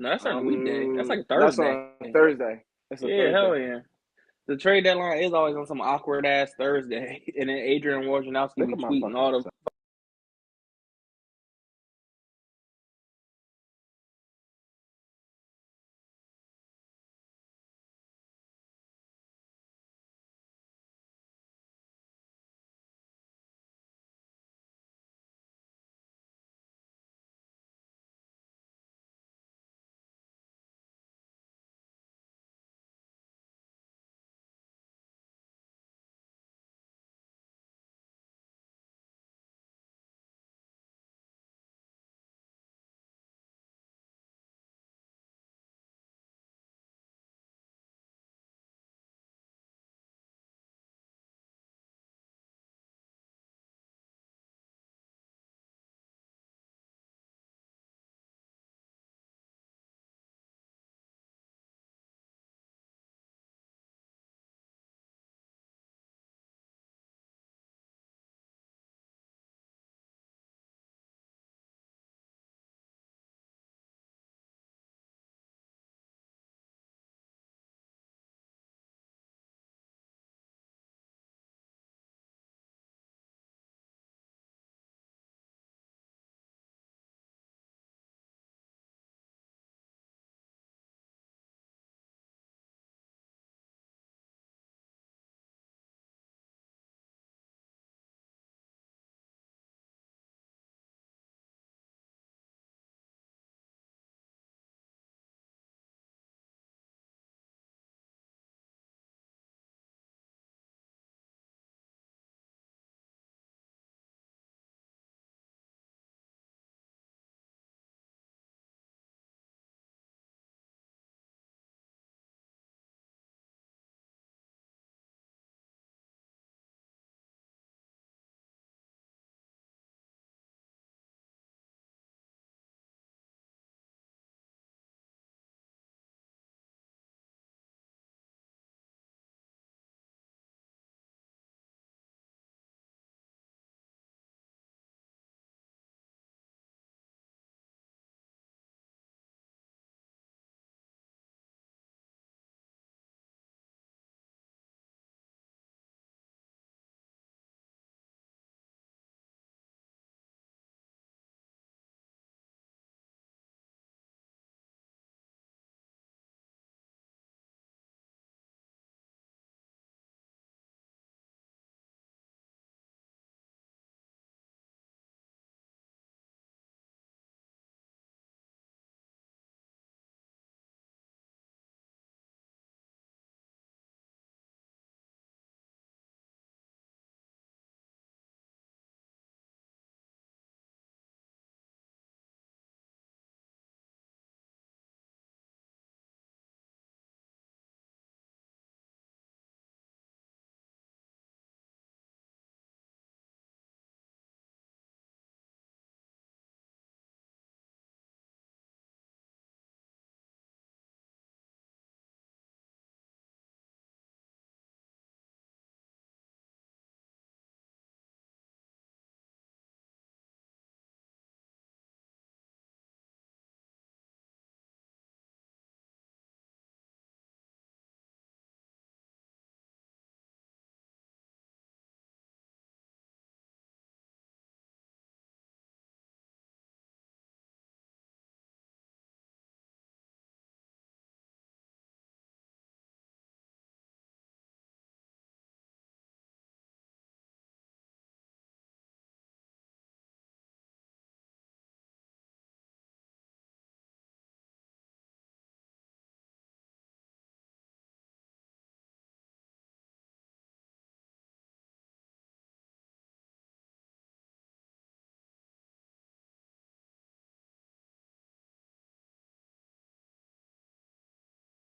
No, that's like a weekday. That's like a That's Thursday. on Thursday. It's a Yeah, Thursday. hell yeah. The trade deadline is always on some awkward ass Thursday, and then Adrian Wojnarowski Look be at my tweeting fucking all the. son.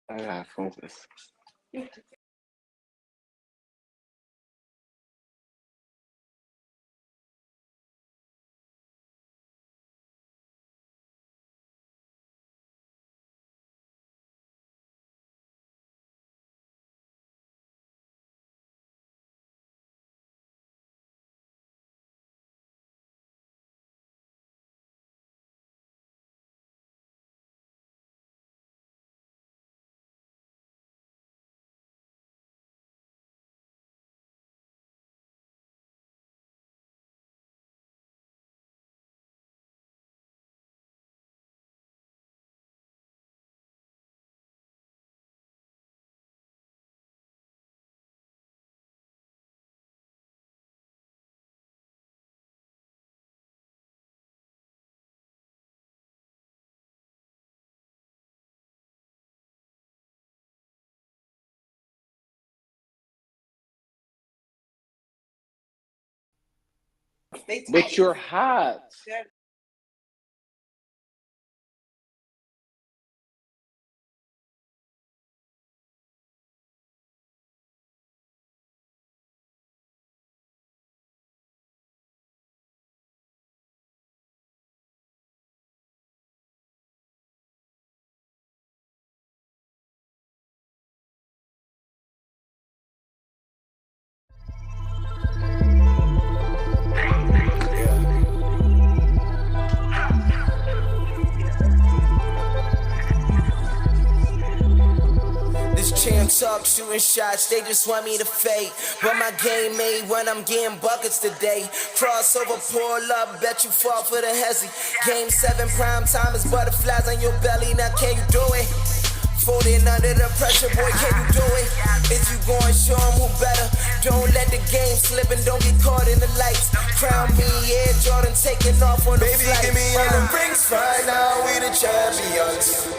I gotta focus. But you're hot. Champs up, shooting shots, they just want me to fade. But my game made when I'm getting buckets today. Crossover, pull up, bet you fall for the hezzy. Game 7, prime time is butterflies on your belly. Now can you do it? Folding under the pressure, boy, can you do it? If you going, show 'em who better. Don't let the game slip and don't get caught in the lights. Crown me, yeah, Jordan taking off on the Baby, flight. give me all the rings right now, we the champions.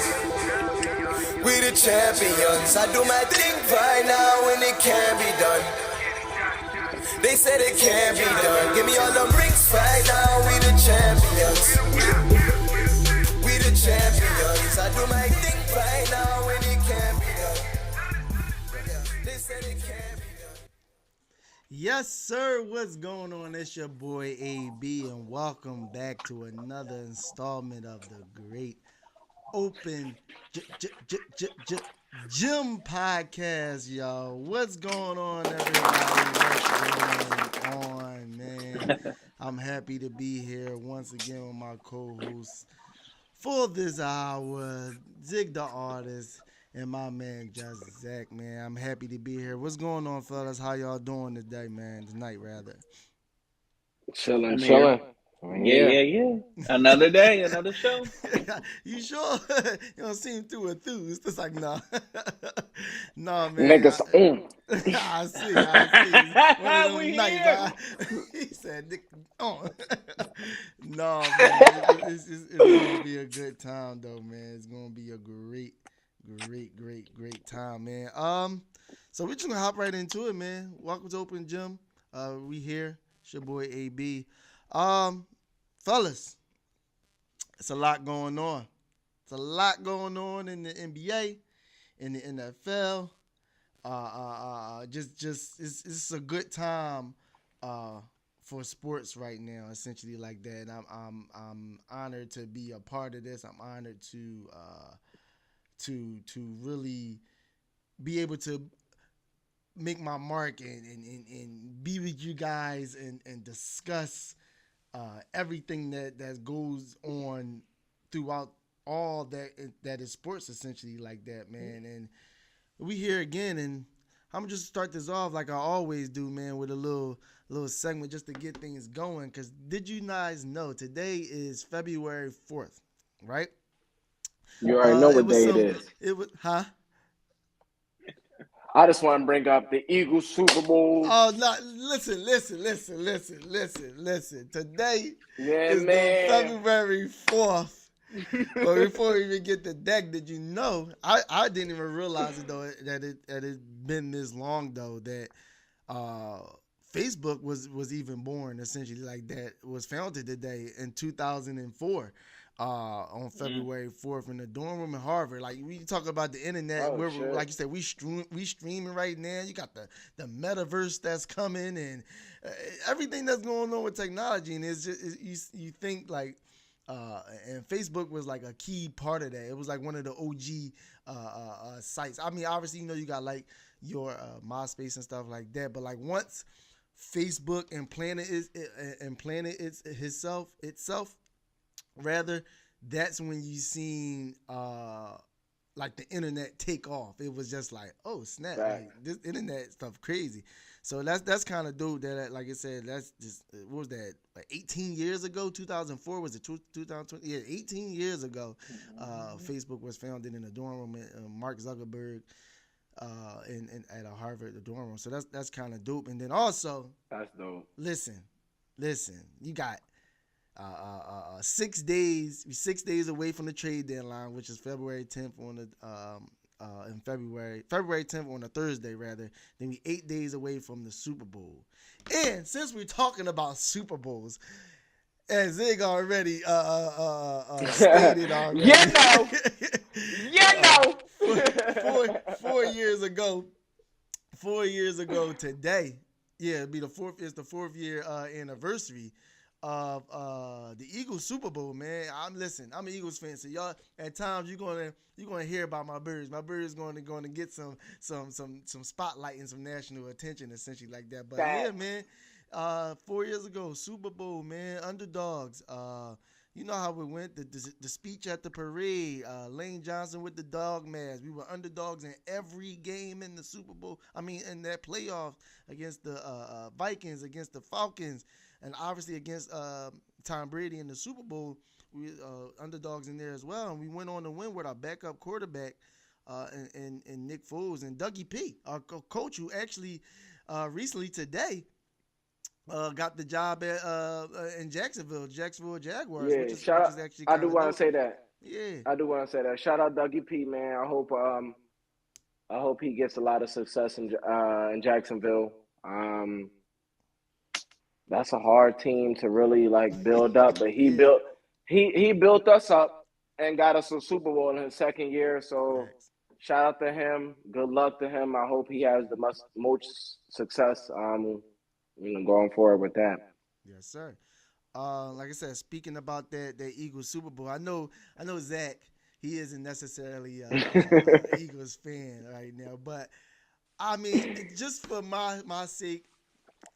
We the champions. I do my thing right now and it can be done. They said it can't be done. Give me all the rings right now. We the champions. We the champions. I do my thing right now and it can be done. They said it can't be done. Yes, sir. What's going on? It's your boy AB, and welcome back to another installment of the great OpenGym Podcast, y'all. What's going on, everybody? What's going on, man? I'm happy to be here once again with my co-host for this hour, Zig the Artist, and my man, Just Zach, man. I'm happy to be here. What's going on, fellas? How y'all doing today, man? Tonight, rather. Chilling. Yeah. Another day, another show. You sure? You don't seem too enthused. It's like, nah. Nah, man. Niggas, I see. One of We them nights, here. he said, Nick, no, man. It's going to be a good time, though, man. It's going to be a great time, man. So we're just going to hop right into it, man. Welcome to Open Gym. We here. It's your boy, AB. Fellas, it's a lot going on. It's a lot going on in the NBA, in the NFL. It's a good time for sports right now, essentially like that. I'm honored to be a part of this. I'm honored to really be able to make my mark and be with you guys and discuss everything that goes on throughout all that is sports, essentially like that, man. And we here again, and I'm just start this off like I always do, man, with a little segment just to get things going. Because did you guys know today is February 4th, right? you already know what day it is. It was, huh? I just want to bring up the Eagles Super Bowl. Oh, no, listen. Today is the February 4th. But before we even get to that, did you know? I didn't even realize it, though, that it's been this long, though, that Facebook was even born, essentially, like that, was founded today in 2004. On February 4th in the dorm room in Harvard. Like, we talk about the internet, like you said, we streaming right now. You got the metaverse that's coming and everything that's going on with technology. And it's just you think like, and Facebook was like a key part of that. It was like one of the OG sites. I mean, obviously, you got like your MySpace and stuff like that. But like once Facebook implanted itself. Rather, that's when you seen like the internet take off. It was just like, oh snap, like this internet stuff crazy. So that's kind of dope. That, like I said, that's just, what was that? Like 18 years ago, 2004 was it 2020? Yeah, 18 years ago, Facebook was founded in a dorm room at Mark Zuckerberg at a Harvard, the dorm room. So that's kind of dope. And then also, that's dope. Listen, you got 6 days. We're 6 days away from the trade deadline, which is February 10th on the in February 10th on a Thursday rather. Then we 8 days away from the Super Bowl. And since we're talking about Super Bowls, as Zig already stated already. Four years ago today, it'll be the fourth year anniversary of the Eagles Super Bowl, man. I'm an Eagles fan, so y'all at times you're gonna hear about my Birds. My Birds going to get some spotlight and some national attention, essentially like that. But yeah, man, 4 years ago, Super Bowl, man, underdogs. You know how it went, the speech at the parade, Lane Johnson with the dog mask. We were underdogs in every game in the Super Bowl. I mean, in that playoffs against the Vikings, against the Falcons, and obviously against Tom Brady in the Super Bowl. We underdogs in there as well. And we went on to win with our backup quarterback and Nick Foles and Dougie P, our coach, who actually recently today got the job in Jacksonville Jaguars. Yeah, which is actually I do want to say that. Yeah, I do want to say that. Shout out Dougie P, man. I hope he gets a lot of success in Jacksonville. That's a hard team to really build up, but he built us up and got us a Super Bowl in his second year. So shout out to him. Good luck to him. I hope he has the most success. Going forward with that. Yes, sir. Like I said, speaking about that Eagles Super Bowl, I know Zach, he isn't necessarily an Eagles fan right now, but I mean, just for my sake,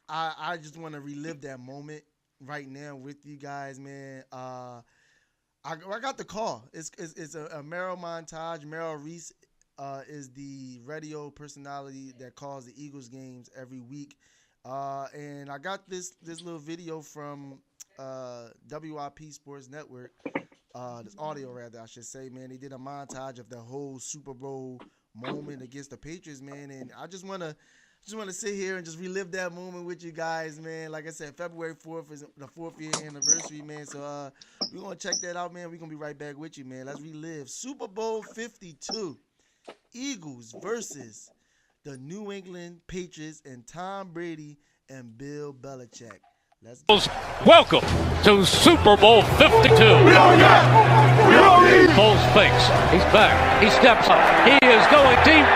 I just want to relive that moment right now with you guys, man. I got the call. It's a Merrill montage. Merrill Reese is the radio personality that calls the Eagles games every week. And I got this little video from WIP Sports Network, this audio rather, I should say, man. They did a montage of the whole Super Bowl moment against the Patriots, man. And I just wanna sit here and just relive that moment with you guys, man. Like I said, February 4th is the 4th year anniversary, man. So we're gonna check that out, man. We're gonna be right back with you, man. Let's relive Super Bowl 52, Eagles versus the New England Patriots and Tom Brady and Bill Belichick. Let's go. Welcome to Super Bowl 52. Foles fakes. He's back. He steps up. He is going deep.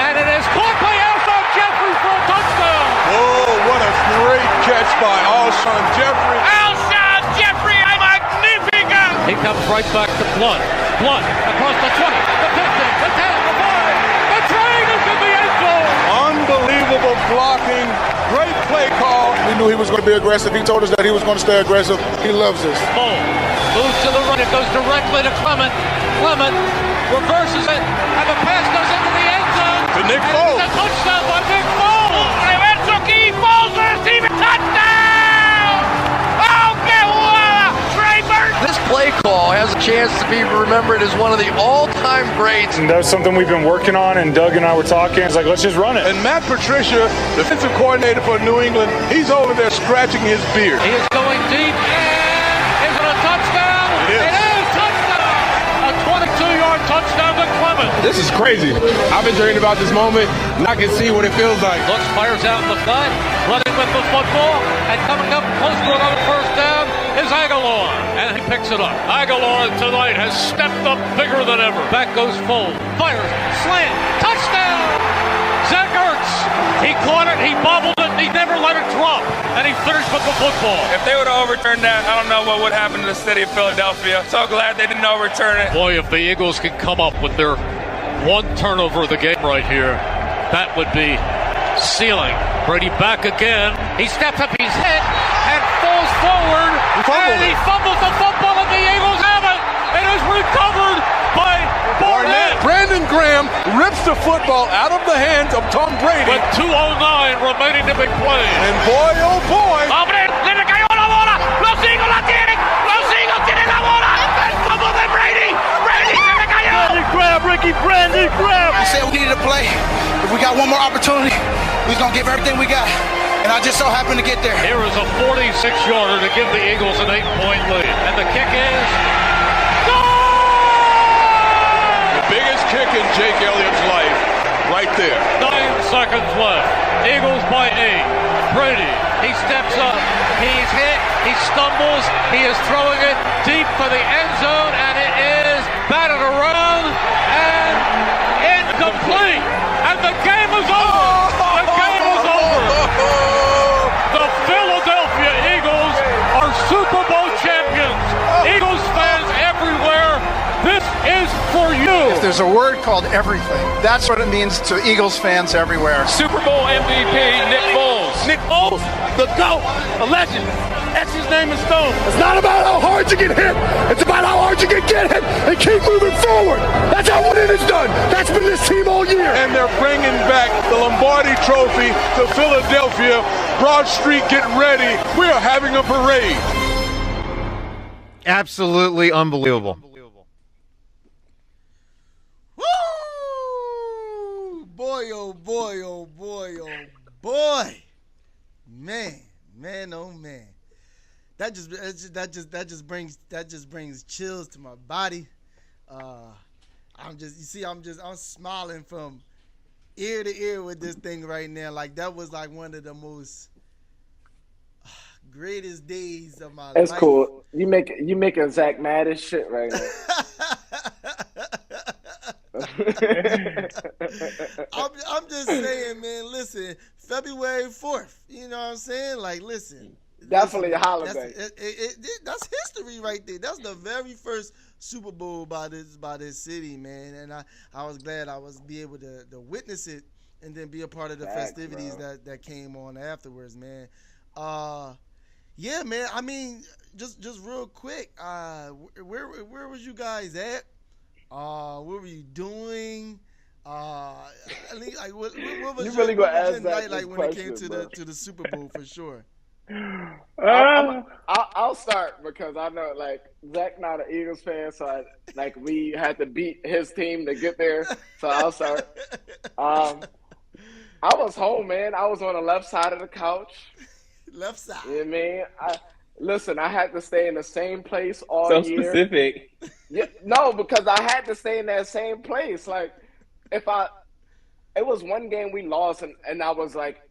And it is caught by Alshon Jeffrey for a touchdown. Oh, what a great catch by Alshon Jeffrey. Alshon Jeffrey, a magnifica. He comes right back to Blunt. Blunt across the 20, the 15, the 10, the 5. The train is in the end zone. Unbelievable blocking. Great play call. We knew he was going to be aggressive. He told us that he was going to stay aggressive. He loves this. Foles moves to the right. It goes directly to Clement. Clement reverses it, and the pass goes into the end zone. To Nick Foles. It's a touchdown by Nick Foles. Reverso aquí. Foles receive touchdown. Oh, que jugada. Trey Burton. This play call has a chance to be remembered as one of the all-time greats. And that's something we've been working on, and Doug and I were talking. It's like, let's just run it. And Matt Patricia, defensive coordinator for New England, he's over there scratching his beard. He is going deep, and is it a touchdown? It is touchdown. A 22-yard touchdown to Clement. This is crazy. I've been dreaming about this moment, and I can see what it feels like. Looks, fires out in the flat, running with the football, and coming up close to another first down is Aguilar, and he picks it up. Aguilar tonight has stepped up bigger than ever. Back goes Foles, fires, slant, touchdown! Zach Ertz, he caught it, he bobbled it, he never let it drop, and he finished with the football. If they would have overturned that, I don't know what would happen to the city of Philadelphia. So glad they didn't overturn it. Boy, if the Eagles can come up with their one turnover of the game right here, that would be sealing. Brady back again. He steps up, he's hit, and falls forward, and he fumbles the football, and the Eagles have it. It is recovered by Barnett. Brandon Graham rips the football out of the hands of Tom Brady. With 2:09 remaining to be played. And boy, oh boy. ¡Hombre, le cayó la bola! ¡Los Eagles la tienen! ¡Los Eagles tienen la bola! ¡El fumble de Brady! ¡Brady se le cayó! Brandon grab! We said we needed to play. If we got one more opportunity, we're going to give everything we got. And I just so happened to get there. Here is a 46-yarder to give the Eagles an 8-point lead. And the kick is... The biggest kick in Jake Elliott's right there. 9 seconds left. Eagles by 8. Brady, he steps up. He's hit. He stumbles. He is throwing it deep for the end zone, and it is batted around and incomplete. And the game is over. The game is over. The Philadelphia Eagles are Super Bowl champions. Eagles fans everywhere, this is for you. If there's a word called everything, that's what it means to Eagles fans everywhere. Super Bowl MVP, Nick Foles. Nick Foles, the GOAT, a legend. That's his name in stone. It's not about how hard you get hit. It's about how hard you can get hit and keep moving forward. That's how winning is done. That's been this team all year. And they're bringing back the Lombardi Trophy to Philadelphia. Broad Street, get ready. We are having a parade. Absolutely unbelievable. Woo! Boy, oh boy, oh boy, oh boy. Man, oh man. That just brings chills to my body. I'm smiling from ear to ear with this thing right now. Like, that was like one of the most greatest days of my life. It's cool. You making Zach mad as shit right now. I'm just saying, man, listen, February 4th, you know what I'm saying? Like, listen. Definitely a holiday. That's history right there. That's the very first Super Bowl by this city, man. And I was glad I was be able to witness it and then be a part of the festivities that came on afterwards, man. Yeah, man. I mean, just real quick, where was you guys at? What were you doing? I think, like, what was you really gonna ask night that like when question, it came to the Super Bowl for sure? I'll start because I know, like, Zach not an Eagles fan, so we had to beat his team to get there. So I'll start. I was home, man. I was on the left side of the couch. Left side. You know what I mean? Listen, I had to stay in the same place all year. So specific. Yeah, no, because I had to stay in that same place. Like, it was one game we lost, and I was like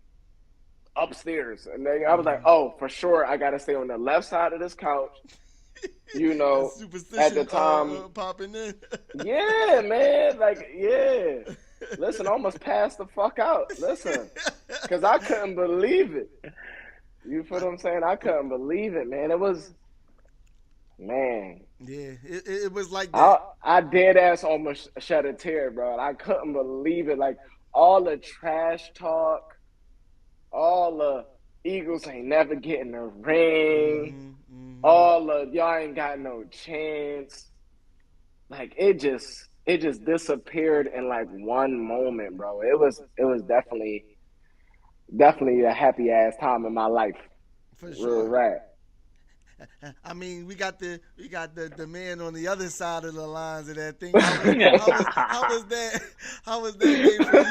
upstairs, and then I was like, oh, for sure, I got to stay on the left side of this couch. You know, at the time, popping in. Yeah, man, like, yeah. Listen, I almost passed the fuck out. Listen, because I couldn't believe it. You feel what I'm saying? I couldn't believe it, man. It was, man. Yeah, it was like that. I dead ass almost shed a tear, bro. I couldn't believe it. Like, all the trash talk, all the Eagles ain't never getting a ring. All the y'all ain't got no chance. Like, it just disappeared in like one moment, bro. It was definitely a happy ass time in my life. For sure. Real rap. I mean, we got the man on the other side of the lines of that thing. How was that? How was that day for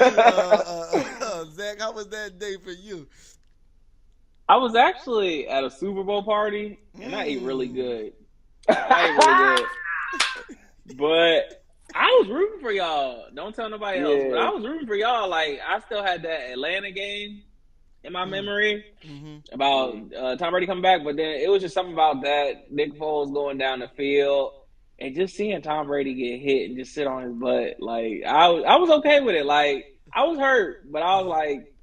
you, Zach? How was that day for you? I was actually at a Super Bowl party, and I ate really good. But I was rooting for y'all. Don't tell nobody else. But I was rooting for y'all. Like, I still had that Atlanta game in my memory about Tom Brady coming back. But then it was just something about that Nick Foles going down the field and just seeing Tom Brady get hit and just sit on his butt. Like, I was okay with it. Like, I was hurt, but I was like,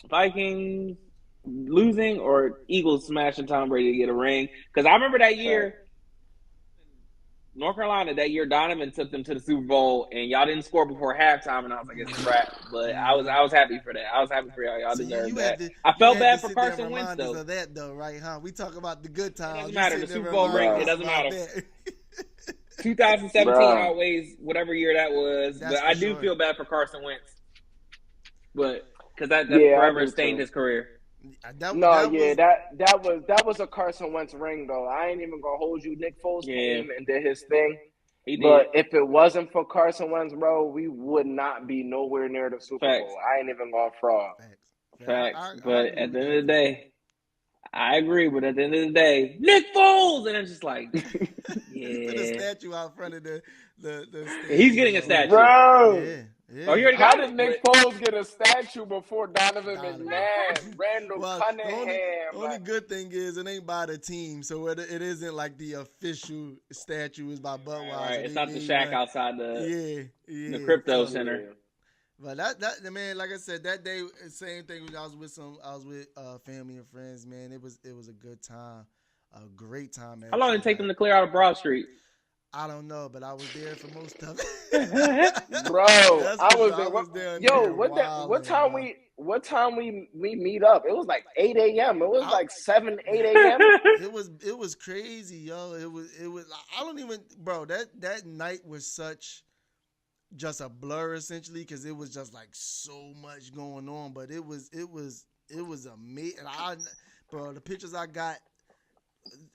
Vikings losing or Eagles smashing Tom Brady to get a ring. Because I remember that year, North Carolina, that year Donovan took them to the Super Bowl, and y'all didn't score before halftime, and I was like, it's a wrap. But I was happy for that. I was happy for y'all. Y'all deserved that. I felt bad for Carson Wentz, though. Of that, though, right, huh? We talk about the good times. It doesn't matter. The Super Bowl ring, it doesn't matter. 2017 outweighs whatever year that was. But I do feel bad for Carson Wentz. But because that forever stained his career. That was a Carson Wentz ring, though. I ain't even gonna hold you. Nick Foles came and did his thing. He did. But if it wasn't for Carson Wentz, bro, we would not be nowhere near the Super Bowl. I ain't even gonna fraud. Facts. But at the end of the day, I agree. But at the end of the day, Nick Foles, and it's just like, Put a statue out front of the he's getting a statue, bro. Yeah. Oh, you already How got did Nick Foles get a statue before Donovan McNabb, Randall Cunningham? Only good thing is it ain't by the team, so it isn't like the official statue is by Budweiser. Right. It's not the Shaq outside the crypto center. But that man, like I said, that day, same thing. I was with family and friends. Man, it was a good time, a great time. How long did it take them to clear out of Broad Street? I don't know, but I was there for most of it. Bro, I was there. Yo, what time we meet up? It was like 8 a.m. It was like 7, 8 a.m. It was crazy, yo. It was I don't even, bro, that night was such just a blur essentially, because it was just like so much going on, but it was amazing. Bro, the pictures I got,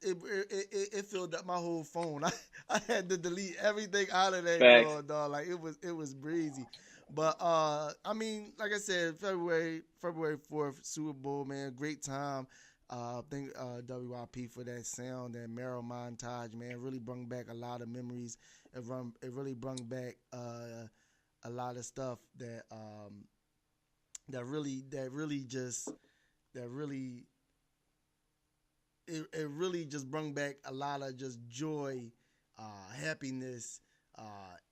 it filled up my whole phone. I had to delete everything out of that, dog. Like it was breezy. But I mean, like I said, February 4th, Super Bowl, man, great time. Thank WYP for that sound, that Merrill montage, man. It really brought back a lot of memories. It really brought back a lot of stuff that really just brought back a lot of just joy, happiness,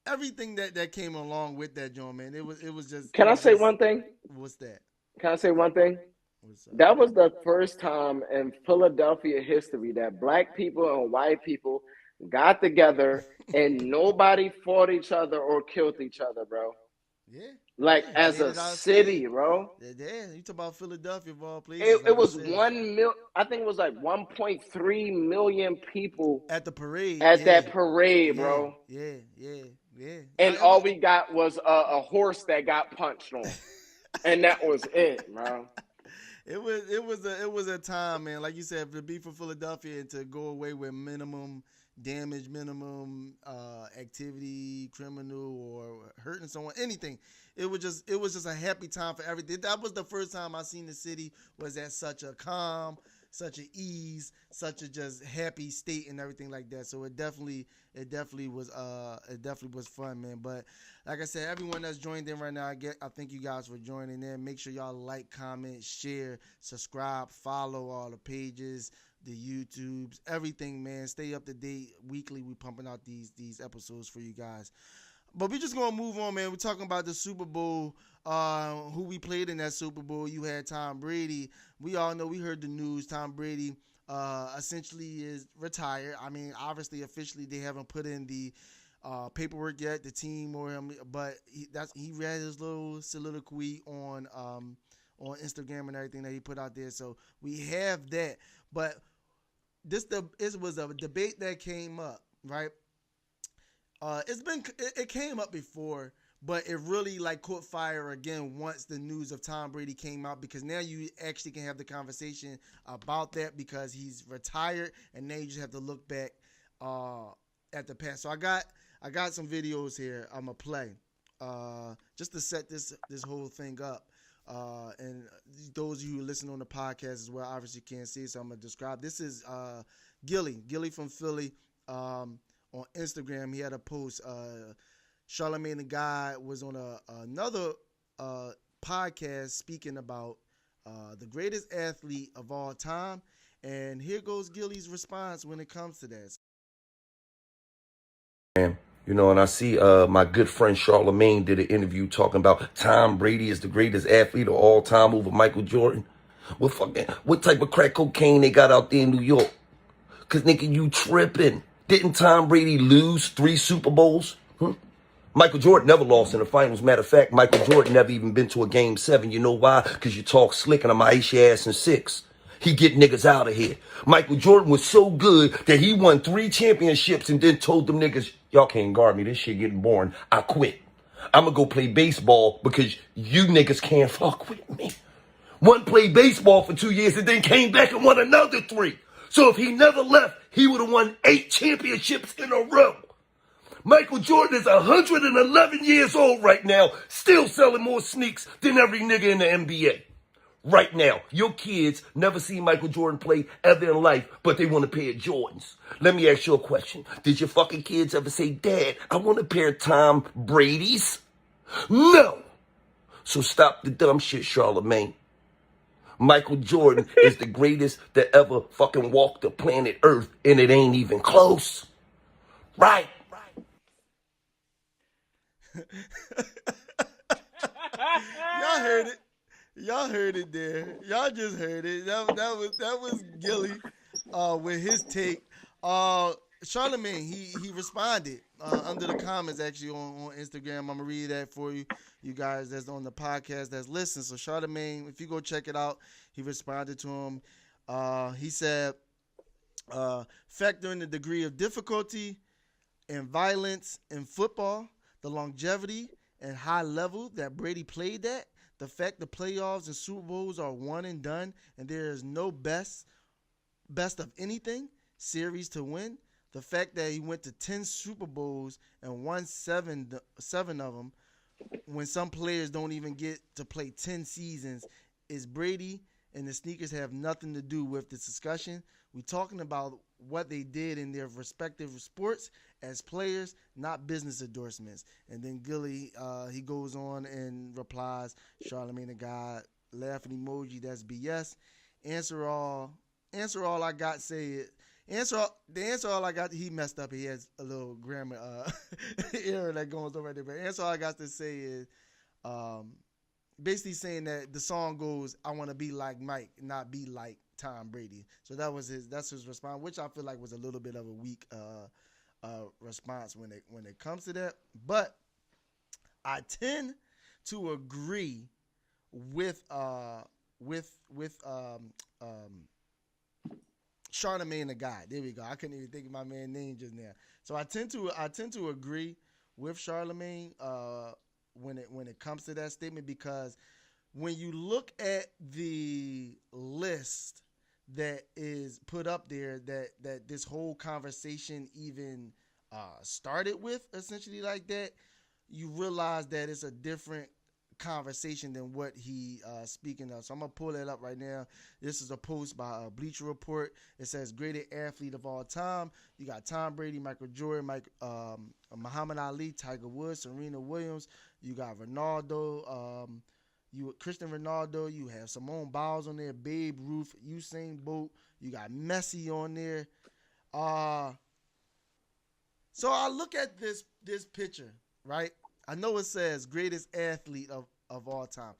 everything that came along with that joint, man. It was just. Can I say one thing? What's that? Can I say one thing? That was the first time in Philadelphia history that black people and white people got together and nobody fought each other or killed each other, bro. Yeah. Like as a city, bro. Yeah, you talk about Philadelphia of all places. It was 1 million. I think it was like 1.3 million people at the parade. That parade, bro. Yeah. And all we got was a horse that got punched on, and that was it, bro. It was a time, man. Like you said, to be from Philadelphia and to go away with minimum damage, minimum activity, criminal or hurting someone, anything. It was just a happy time for everything. That was the first time I seen the city was at such a calm, such an ease, such a just happy state and everything like that. So it definitely was fun, man. But like I said, everyone that's joined in right now, I thank you guys for joining in. Make sure y'all like, comment, share, subscribe, follow all the pages, the YouTubes, everything, man. Stay up to date. Weekly, we pumping out these episodes for you guys. But we just gonna move on, man. We're talking about the Super Bowl. Who we played in that Super Bowl? You had Tom Brady. We all know. We heard the news. Tom Brady essentially is retired. I mean, obviously, officially, they haven't put in the paperwork yet, the team or him. But he read his little soliloquy on Instagram and everything that he put out there. So we have that. But this was a debate that came up, right? It came up before, but it really like caught fire again once the news of Tom Brady came out, because now you actually can have the conversation about that because he's retired, and now you just have to look back at the past. So I got some videos here I'm gonna play just to set this whole thing up. And those of you who listen on the podcast as well obviously can't see it, so I'm gonna describe. This is Gillie from Philly. On Instagram, he had a post. Charlamagne the Guy was on another podcast speaking about the greatest athlete of all time, and here goes Gillie's response when it comes to that. You know, and I see my good friend Charlamagne did an interview talking about Tom Brady is the greatest athlete of all time over Michael Jordan. Well, what type of crack cocaine they got out there in New York? Because, nigga, you tripping. Didn't Tom Brady lose 3 Super Bowls? Michael Jordan never lost in the finals. Matter of fact, Michael Jordan never even been to a Game 7. You know why? Because you talk slick and I'm going to ice your ass in 6. He get niggas out of here. Michael Jordan was so good that he won 3 championships and then told them niggas, y'all can't guard me. This shit getting boring. I quit. I'm going to go play baseball because you niggas can't fuck with me. One played baseball for 2 years and then came back and won another 3. So if he never left, he would have won 8 championships in a row. Michael Jordan is 111 years old right now, still selling more sneaks than every nigga in the NBA. Right now, your kids never seen Michael Jordan play ever in life, but they want a pair of Jordans. Let me ask you a question. Did your fucking kids ever say, Dad, I want a pair of Tom Brady's? No. So stop the dumb shit, Charlamagne. Michael Jordan is the greatest that ever fucking walked the planet Earth, and it ain't even close. Right. Y'all heard it. Y'all heard it there. Y'all just heard it. That was Gillie with his take. Charlamagne, he responded under the comments actually on Instagram. I'm gonna read that for you guys that's on the podcast that's listening. So Charlamagne, if you go check it out, he responded to him. He said, factoring the degree of difficulty and violence in football, the longevity and high level that Brady played at, the fact the playoffs and Super Bowls are one and done, and there is no best of anything series to win. The fact that he went to 10 Super Bowls and won seven of them, when some players don't even get to play 10 seasons, is Brady and the sneakers have nothing to do with this discussion. We're talking about what they did in their respective sports as players, not business endorsements. And then Gillie, he goes on and replies, Charlamagne the God, laughing emoji, that's BS. Answer all I got, say it. The answer all I got, he messed up. He has a little grammar error that goes over there. But answer all I got to say is basically saying that the song goes, I want to be like Mike, not be like Tom Brady. So that's his response, which I feel like was a little bit of a weak response when it comes to that. But I tend to agree with Charlamagne the guy. There we go. I couldn't even think of my man's name just now. So I tend to agree with Charlamagne when it comes to that statement, because when you look at the list that is put up there that this whole conversation even started with, essentially like that, you realize that it's a different conversation than what he speaking of. So I'm gonna pull that up right now. This is a post by Bleacher Report. It says greatest athlete of all time. You got Tom Brady, Michael Jordan, Muhammad Ali, Tiger Woods, Serena Williams. You got Ronaldo, Cristiano Ronaldo. You have Simone Biles on there, Babe Ruth, Usain Bolt. You got Messi on there. So I look at this picture, right? I know it says greatest athlete of all time.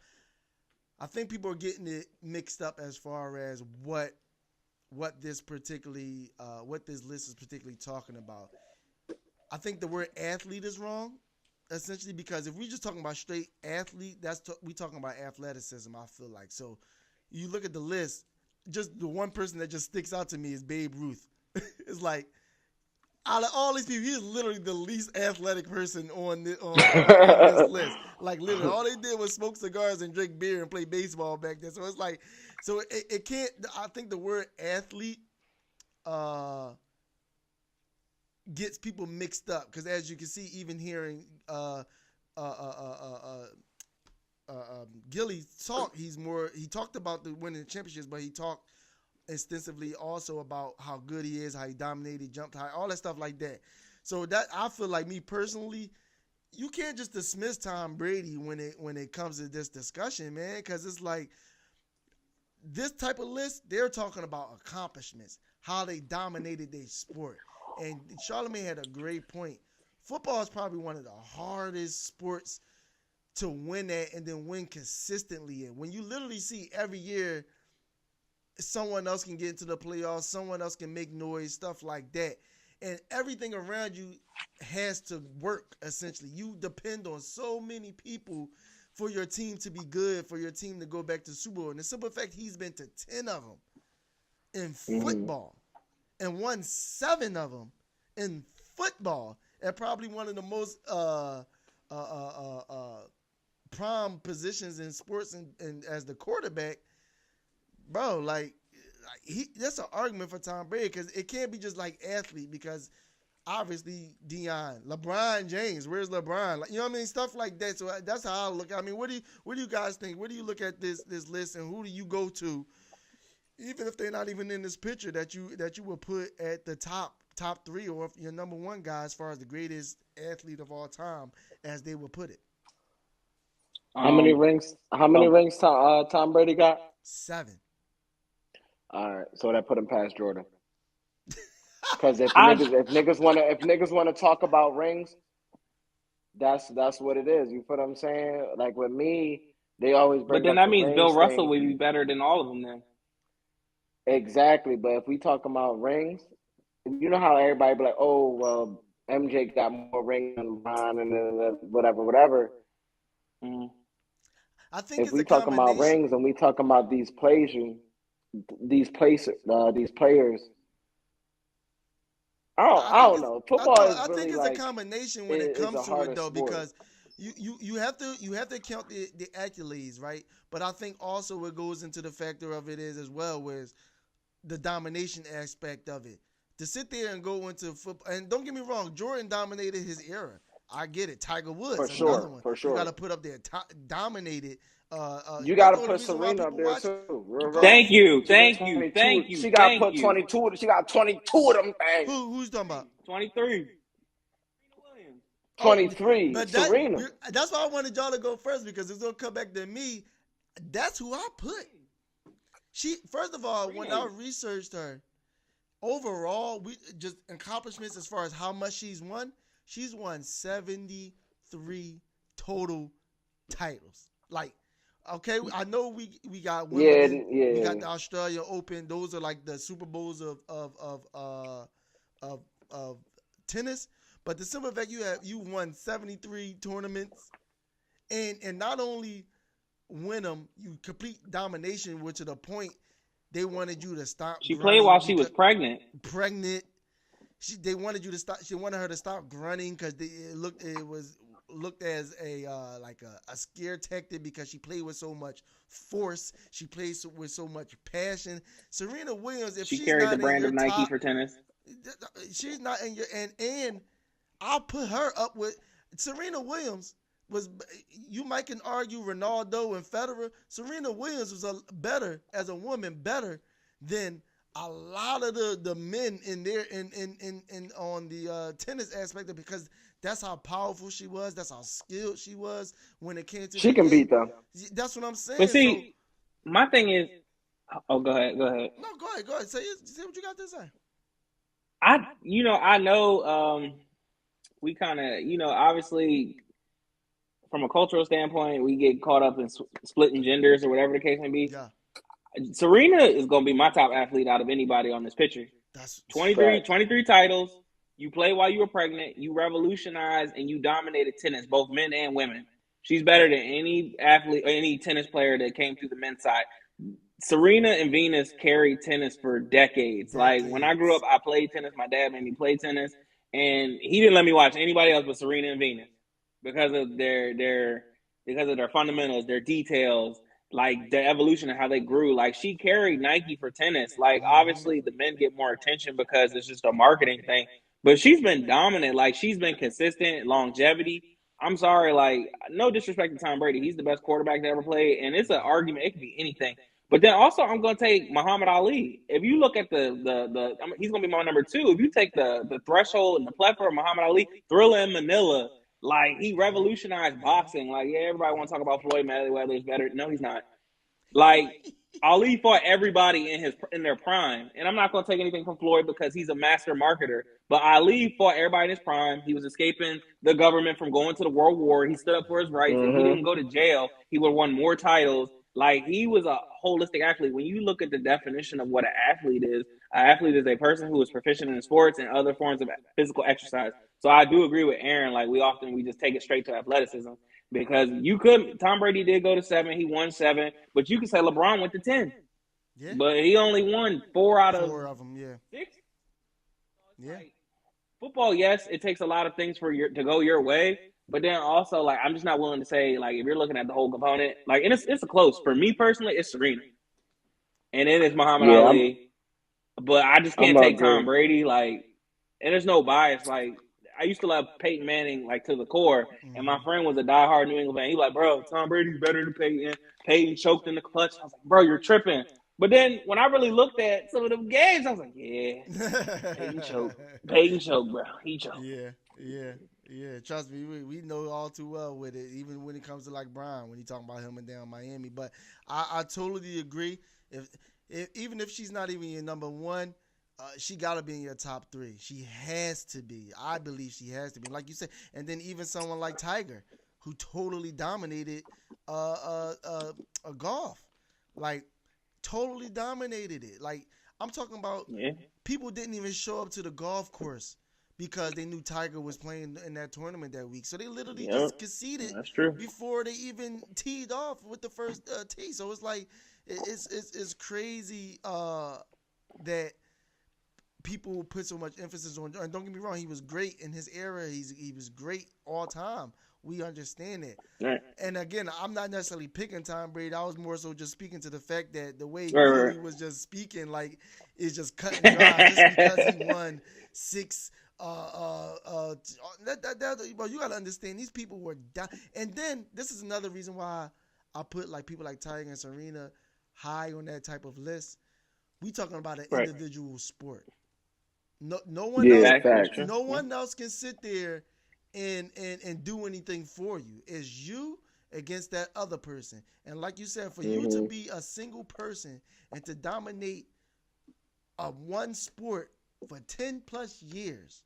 I think people are getting it mixed up as far as what this list is particularly talking about. I think the word athlete is wrong, essentially, because if we just talking about straight athlete, we talking about athleticism, I feel like. So you look at the list, just the one person that just sticks out to me is Babe Ruth. It's like, out of all these people, he's literally the least athletic person on this list. Like, literally, all they did was smoke cigars and drink beer and play baseball back then. So it's like, it can't. I think the word athlete gets people mixed up, because as you can see, even hearing Gillie talk, he talked about the winning championships, but he talked extensively also about how good he is, how he dominated, jumped high, all that stuff like that. So that, I feel like, me personally, you can't just dismiss Tom Brady when it comes to this discussion, man, because it's like this type of list, they're talking about accomplishments, how they dominated their sport. And Charlamagne had a great point. Football is probably one of the hardest sports to win at and then win consistently in. When you literally see every year someone else can get into the playoffs, someone else can make noise, stuff like that. And everything around you has to work, essentially. You depend on so many people for your team to be good, for your team to go back to the Super Bowl. And the simple fact, he's been to 10 of them in football and won 7 of them in football at probably one of the most prime positions in sports and as the quarterback. Bro, that's an argument for Tom Brady, because it can't be just like athlete, because obviously LeBron James, where's LeBron? Like, you know what I mean? Stuff like that. So that's how I look. I mean, what do you guys think? Where do you look at this list, and who do you go to, even if they're not even in this picture, that you will put at the top 3, or your number 1 guy as far as the greatest athlete of all time, as they would put it? How many rings? Tom Brady got? 7. All right, so that put him past Jordan. Because if niggas wanna talk about rings, that's what it is. You feel what I'm saying? Like with me, they always bring. But then up that means the Bill rings Russell thing. would be better than all of them then. Exactly, but if we talk about rings, you know how everybody be like, oh well, MJ got more rings than LeBron and whatever. I think if we talking about rings and we talking about these players. I don't know. Football is really, I think it's like, a combination when it comes to it though, because you have to count the accolades, right? But I think also what goes into the factor of it is as well was the domination aspect of it. To sit there and go into football, and don't get me wrong, Jordan dominated his era. I get it. Tiger Woods, another one. For sure. You got to put up there dominated. You got to put Serena up there too. Thank you. She got put 22. She got 22 of them things. Who's talking about? 23. 23. But Serena. That's why I wanted y'all to go first, because it's gonna come back to me. That's who I put. She, first of all, when I researched her, overall, we just accomplishments as far as how much she's won 73 total titles. Like, okay, I know we got women, we got the Australia Open. Those are like the Super Bowls of tennis. But the simple fact you won 73 tournaments, and not only win them, you complete domination, which to the point they wanted you to stop. She played while she was pregnant. They wanted you to stop. She wanted her to stop grunting because it looked as a scare tactic, because she played with so much force. She plays with so much passion. Serena Williams, if she carried the brand of Nike for tennis, she's not in your and I'll put her up with Serena Williams. You might can argue Ronaldo and Federer. Serena Williams was better as a woman, better than a lot of the men in there in on the tennis aspect of, because that's how powerful she was. That's how skilled she was when it came to. She can beat them. That's what I'm saying. But see, my thing is, go ahead. No, go ahead. Say what you got to say. I know. We kind of, obviously, from a cultural standpoint, we get caught up in splitting genders or whatever the case may be. Yeah. Serena is going to be my top athlete out of anybody on this picture. That's 23 titles. You play while you were pregnant. You revolutionized and you dominated tennis, both men and women. She's better than any athlete or any tennis player that came through the men's side. Serena and Venus carried tennis for decades. Like, when I grew up, I played tennis. My dad made me play tennis. And he didn't let me watch anybody else but Serena and Venus because of their fundamentals, their details, like the evolution of how they grew. Like, she carried Nike for tennis. Like, obviously the men get more attention because it's just a marketing thing. But she's been dominant. Like, she's been consistent, longevity. I'm sorry, like, no disrespect to Tom Brady. He's the best quarterback that ever played. And it's an argument. It could be anything. But then also, I'm going to take Muhammad Ali. If you look at he's going to be my number 2. If you take the threshold and the plethora of Muhammad Ali, Thriller in Manila, like, he revolutionized boxing. Like, yeah, everybody want to talk about Floyd Mayweather is better. No, he's not. Like, Ali fought everybody in their prime. And I'm not going to take anything from Floyd because he's a master marketer. But Ali fought everybody in his prime. He was escaping the government from going to the World War. He stood up for his rights. If he didn't go to jail, he would have won more titles. Like, he was a holistic athlete. When you look at the definition of what an athlete is a person who is proficient in sports and other forms of physical exercise. So I do agree with Aaron. Like, we just take it straight to athleticism, because Tom Brady did go to 7. He won 7, but you could say LeBron went to 10. Yeah. But he only won 4 out of them, yeah. 6. Yeah. Like, football, yes, it takes a lot of things to go your way. But then also, like, I'm just not willing to say, like, if you're looking at the whole component, like, and it's a close. For me personally, it's Serena. And it is Muhammad Ali. But I just can't take Tom Brady, like, and there's no bias. Like, I used to love Peyton Manning, like, to the core. And my friend was a diehard New England fan. He was like, bro, Tom Brady's better than Peyton. Peyton choked in the clutch. I was like, bro, you're tripping. But then when I really looked at some of them games, I was like, yeah, Peyton choked. Peyton choked, bro. He choked. Yeah. Yeah, trust me, we know all too well with it, even when it comes to like Brian, when he talking about him and down Miami. But I totally agree. Even if she's not even your number one, she got to be in your top three. She has to be. I believe she has to be. Like you said, and then even someone like Tiger, who totally dominated golf. Like, totally dominated it. Like, I'm talking about people didn't even show up to the golf course because they knew Tiger was playing in that tournament that week. So they literally just conceded before they even teed off with the first tee. So it's like, it's crazy that people put so much emphasis on. And don't get me wrong, he was great in his era. He was great all time. We understand it. Right. And again, I'm not necessarily picking Tom Brady. I was more so just speaking to the fact that the way he was just speaking, like, it's just cut and dry just because he won 6. But you gotta understand, these people were down. And then this is another reason why I put like people like Tiger and Serena high on that type of list. We talking about an individual sport. No one else can sit there and do anything for you. It's you against that other person. And like you said, for you to be a single person and to dominate one sport for 10 plus years,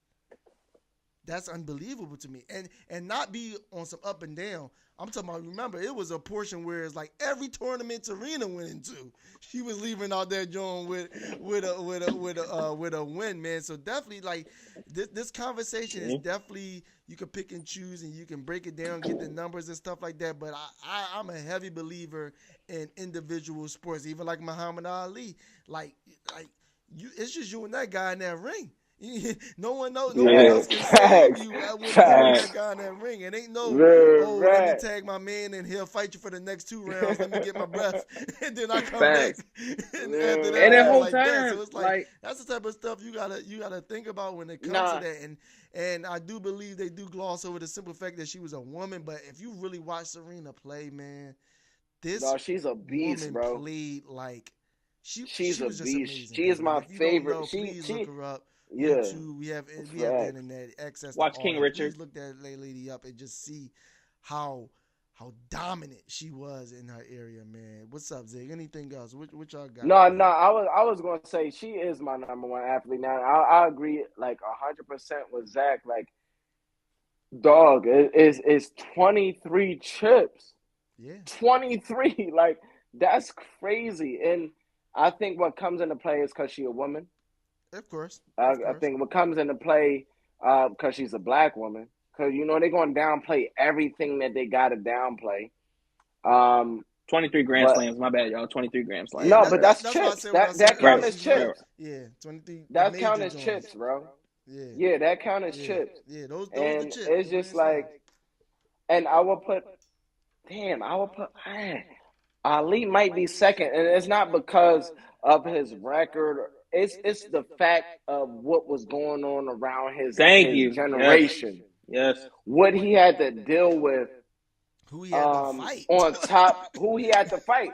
that's unbelievable to me. And not be on some up and down. I'm talking about, remember, it was a portion where it's like every tournament Serena went into, she was leaving out there joint with a win, man. So definitely, like, this conversation is definitely, you can pick and choose and you can break it down, get the numbers and stuff like that. But I'm a heavy believer in individual sports, even like Muhammad Ali. Like it's just you and that guy in that ring. No one knows. No one else can save you when that guy in that ring. It ain't let me tag my man and he'll fight you for the next 2 rounds. Let me get my breath, and then I come back. And after that whole like time, that. So it's like that's the type of stuff you gotta think about when it comes to that. And I do believe they do gloss over the simple fact that she was a woman. But if you really watch Serena play, man, she's a beast, bro. Played like she's a beast. Amazing, she is my favorite. Please look her up. Yeah, YouTube, we have the internet access. Watch King Richard. Please look that lady up and just see how dominant she was in her area, man. What's up, Zig? Anything else? What y'all got? No. I was gonna say she is my number one athlete. Now I agree like 100% with Zach. Like, dog, it's 23 chips. Yeah, 23. Like, that's crazy. And I think what comes into play is because she's a woman. Of course. I think what comes into play because she's a black woman, because, they're going to downplay everything that they got to downplay. 23 Grand Slams. My bad, y'all. 23 Grand Slams. No, but that's chips. That count as chips. Yeah, 23. That count as chips, bro. Yeah, that count as chips. Yeah, those and are chips. It's just like, and I will put Ali might be second, and it's not because of his record. It's the fact of what was going on around his generation. Yes. What he had to deal with. Who he had to fight. On top, who he had to fight.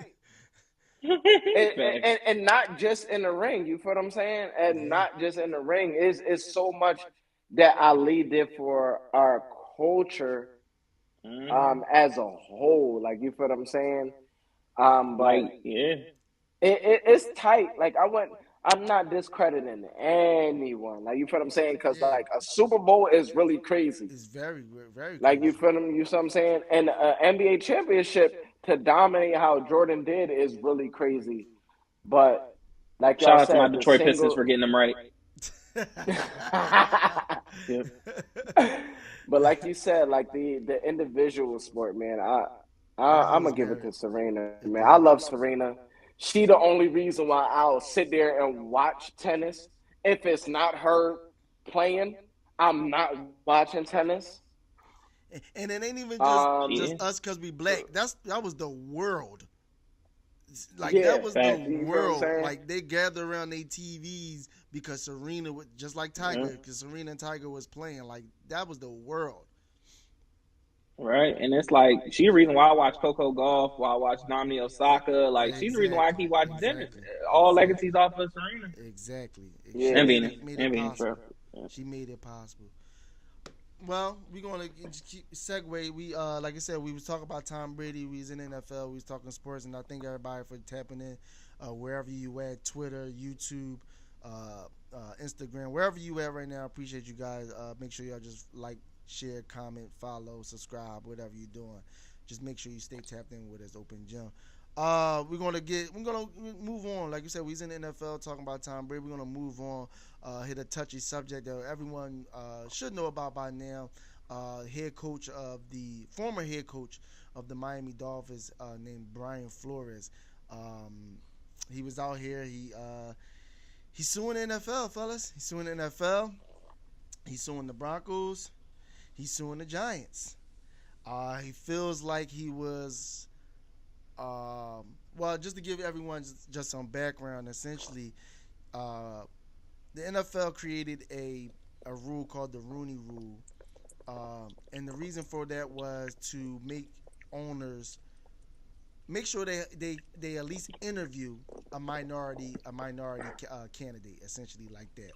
and not just in the ring, you feel what I'm saying? And not just in the ring. It's so much that Ali did for our culture as a whole. Like, you feel what I'm saying? It's tight. Like, I'm not discrediting anyone. Like, you feel what I'm saying? Because, like, a Super Bowl is really crazy. It's very, very like, you feel what I'm saying? And an NBA championship to dominate how Jordan did is really crazy. But, like, shout out to my Detroit Pistons for getting them right. But like you said, like, the individual sport, man, I'm going to give it to Serena, man. I love Serena. She the only reason why I'll sit there and watch tennis. If it's not her playing, I'm not watching tennis. And it ain't even just us because we black. That was the world. Like, that was the world. Like, they gather around their TVs because Serena, just like Tiger, because Serena and Tiger was playing. Like, that was the world. Right, and it's like, she's the reason why I watch Coco Golf, why I watch Naomi Osaka. Like, she's the reason why I keep watching tennis. All legacies off of Serena. Exactly. And Venus. She made it possible. Well, we're gonna keep segue. We like I said, we was talking about Tom Brady. We was in the NFL. We was talking sports, and I thank everybody for tapping in. Wherever you at, Twitter, YouTube, Instagram, wherever you at right now. I appreciate you guys. Make sure y'all just like, share, comment, follow, subscribe, whatever you're doing. Just make sure you stay tapped in with us, Open Gym. We're gonna move on. Like you said, we was in the NFL talking about Tom Brady. We're gonna move on. Hit a touchy subject that everyone should know about by now. Former head coach of the Miami Dolphins, named Brian Flores. He was out here. He's suing the NFL, fellas. He's suing the NFL. He's suing the Broncos. He's suing the Giants. He feels like he was. Well, just to give everyone just some background, essentially, the NFL created a rule called the Rooney Rule, and the reason for that was to make owners make sure they at least interview a minority candidate, essentially like that.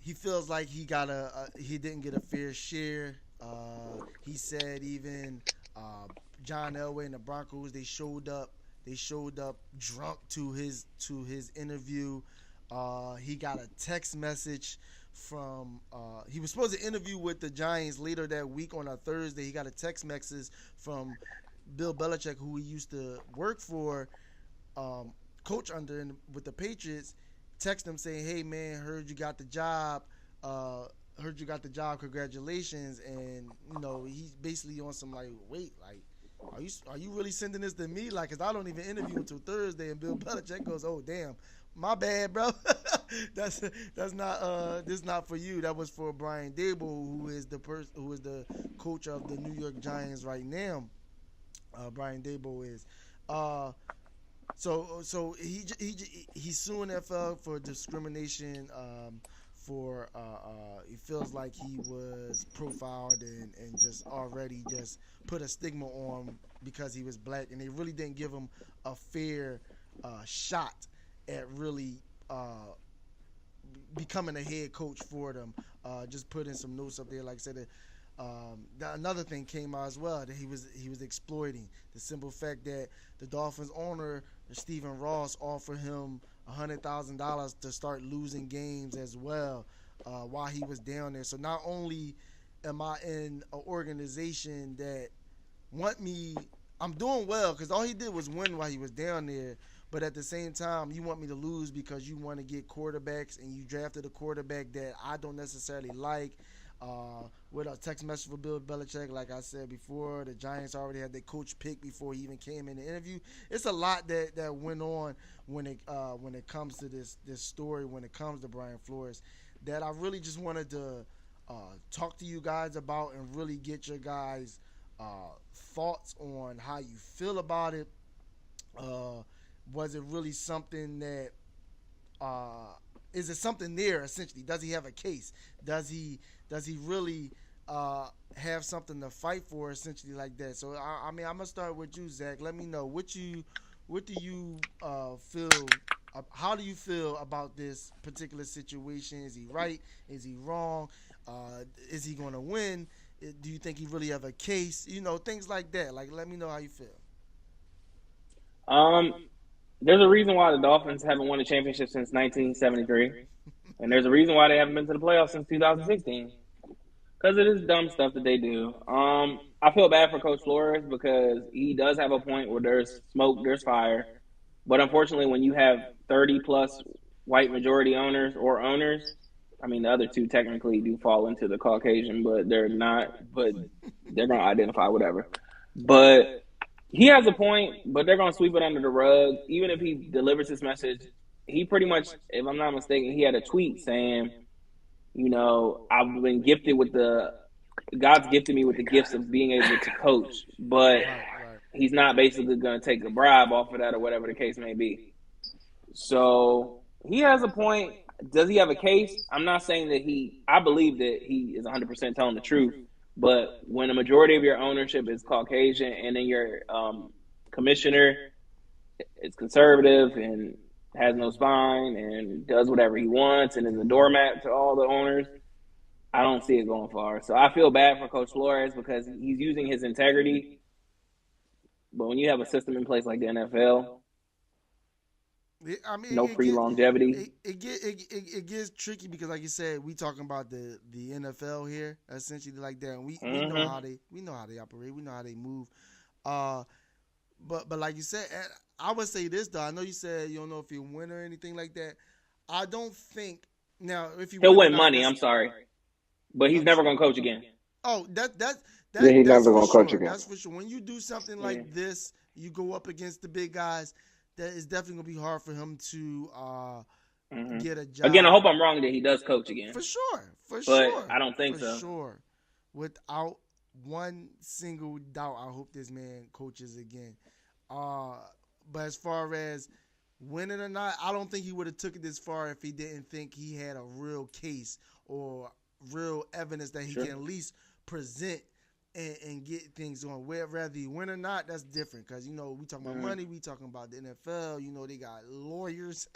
He feels like he didn't get a fair share. He said even John Elway and the Broncos, they showed up drunk to his interview. He got a text message from he was supposed to interview with the Giants later that week on a Thursday. He got a text message from Bill Belichick, who he used to work for, coach under with the Patriots. Text him saying, "Hey man, heard you got the job. Congratulations." And he's basically on some like, wait, like, are you really sending this to me? Like, 'cause I don't even interview until Thursday. And Bill Belichick goes, "Oh damn, my bad, bro. that's not this not for you. That was for Brian Daboll, who is the coach of the New York Giants right now. Brian Daboll is. So he's suing NFL for discrimination. He feels like he was profiled and just already just put a stigma on him because he was black, and they really didn't give him a fair shot at really becoming a head coach for them. Just putting some notes up there, like I said. Another thing came out as well that he was exploiting the simple fact that the Dolphins owner Stephen Ross offered him $100,000 to start losing games as well while he was down there. So not only am I in an organization that want me, I'm doing well because all he did was win while he was down there. But at the same time, you want me to lose because you want to get quarterbacks and you drafted a quarterback that I don't necessarily like. With a text message for Bill Belichick, like I said before, the Giants already had their coach pick before he even came in the interview. It's a lot that went on when it comes to this story, when it comes to Brian Flores, that I really just wanted to talk to you guys about and really get your guys' thoughts on how you feel about it. Was it really something that is it something there, essentially? Does he have a case? Does he really have something to fight for, essentially, like that? So, I mean, I'm going to start with you, Zach. Let me know. What do you feel? How do you feel about this particular situation? Is he right? Is he wrong? Is he going to win? Do you think he really have a case? Things like that. Like, let me know how you feel. There's a reason why the Dolphins haven't won a championship since 1973. And there's a reason why they haven't been to the playoffs since 2016. Because it is dumb stuff that they do. I feel bad for Coach Flores because he does have a point where there's smoke, there's fire. But unfortunately, when you have 30-plus white majority owners, I mean, the other two technically do fall into the Caucasian, but they're not. But they're going to identify whatever. But he has a point, but they're going to sweep it under the rug. Even if he delivers his message, he pretty much, if I'm not mistaken, he had a tweet saying, I've been gifted with God's gifted me with the gifts of being able to coach, but he's not basically going to take a bribe off of that or whatever the case may be. So he has a point. Does he have a case? I'm not saying that I believe that he is 100% telling the truth, but when a majority of your ownership is Caucasian and then your commissioner is conservative and has no spine and does whatever he wants and is a doormat to all the owners, I don't see it going far. So I feel bad for Coach Flores because he's using his integrity. But when you have a system in place like the NFL, no free longevity. It gets tricky because, like you said, we talking about the NFL here, essentially like that. And we know how they operate. We know how they move. But like you said, I would say this though. I know you said you don't know if he'll win or anything like that. I don't think now if he'll win money. I'm sorry, but he's never gonna coach again. Oh, he's never gonna coach again. That's for sure. When you do something like this, you go up against the big guys. That is definitely gonna be hard for him to get a job. Again, I hope I'm wrong that he does coach again. For sure. But I don't think so. For sure. Without one single doubt, I hope this man coaches again. But as far as winning or not, I don't think he would have took it this far if he didn't think he had a real case or real evidence that he can at least present and get things on. Whether he win or not, that's different because, we talking about money. We talking about the NFL. They got lawyers,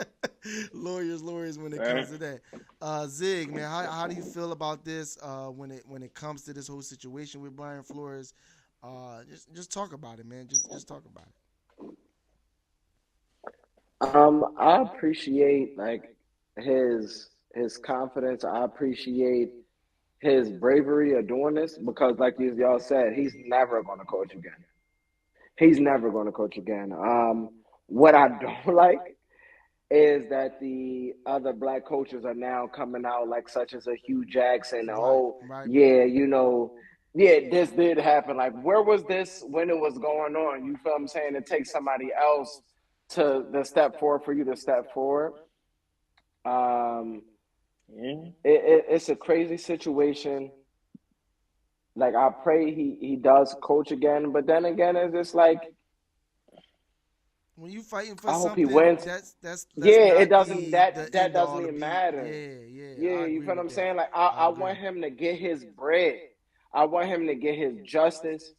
lawyers when it comes to that. Zig, man, how do you feel about this when it comes to this whole situation with Brian Flores? Just talk about it, man. Just talk about it. I appreciate his confidence. I appreciate his bravery of doing this because, like y'all said, he's never going to coach again. He's never going to coach again. What I don't like is that the other black coaches are now coming out such as a Hugh Jackson. This did happen. Where was this when it was going on? You feel what I'm saying? It takes somebody else to step forward for you to step forward. It's a crazy situation. I pray he does coach again, but then again, it's just when you fighting for I hope something, he wins. That's it doesn't that doesn't even beat. matter. Yeah. You feel what I'm saying? I want him to get his bread. I want him to get his justice.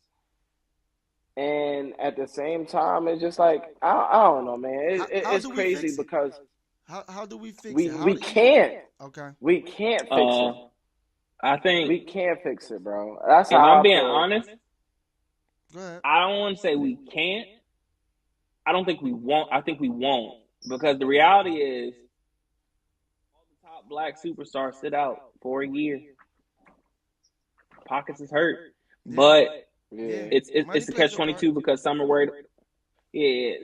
And at the same time, it's just I don't know, man. It's crazy because how do we fix it? We can't. Okay. We can't fix it. I think we can't fix it, bro. That's if how I'm being honest. Go ahead. I don't want to say we can't. I don't think we won't. I think we won't because the reality is all the top black superstars sit out for a year. Pockets is hurt, but it's a catch-22 because some are worried.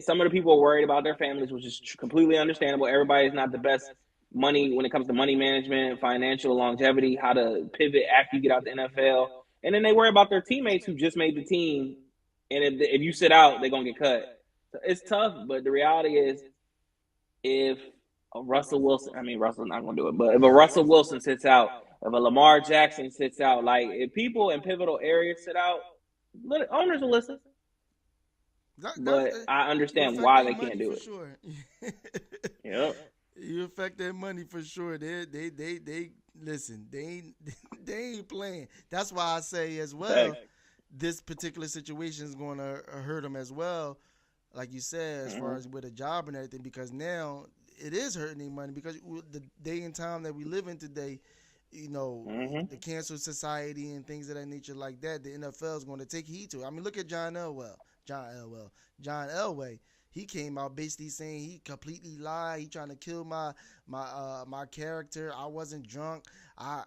Some of the people are worried about their families, which is completely understandable. Everybody's not the best money when it comes to money management, financial longevity, how to pivot after you get out the NFL. And then they worry about their teammates who just made the team. And if you sit out, they're going to get cut. So it's tough, but the reality is if a Russell Wilson's not going to do it, but if a Russell Wilson sits out, if a Lamar Jackson sits out, if people in pivotal areas sit out, owners will listen. But I understand why they can't do it. Sure. Yep. You affect their money for sure. They listen. They ain't playing. That's why I say as well. This particular situation is going to hurt them as well, like you said, as far as with a job and everything. Because now it is hurting their money because the day and time that we live in today, the cancer society and things of that nature like that. The NFL is going to take heed to it. I mean, look at John Elway. He came out basically saying he completely lied. He trying to kill my character. I wasn't drunk. I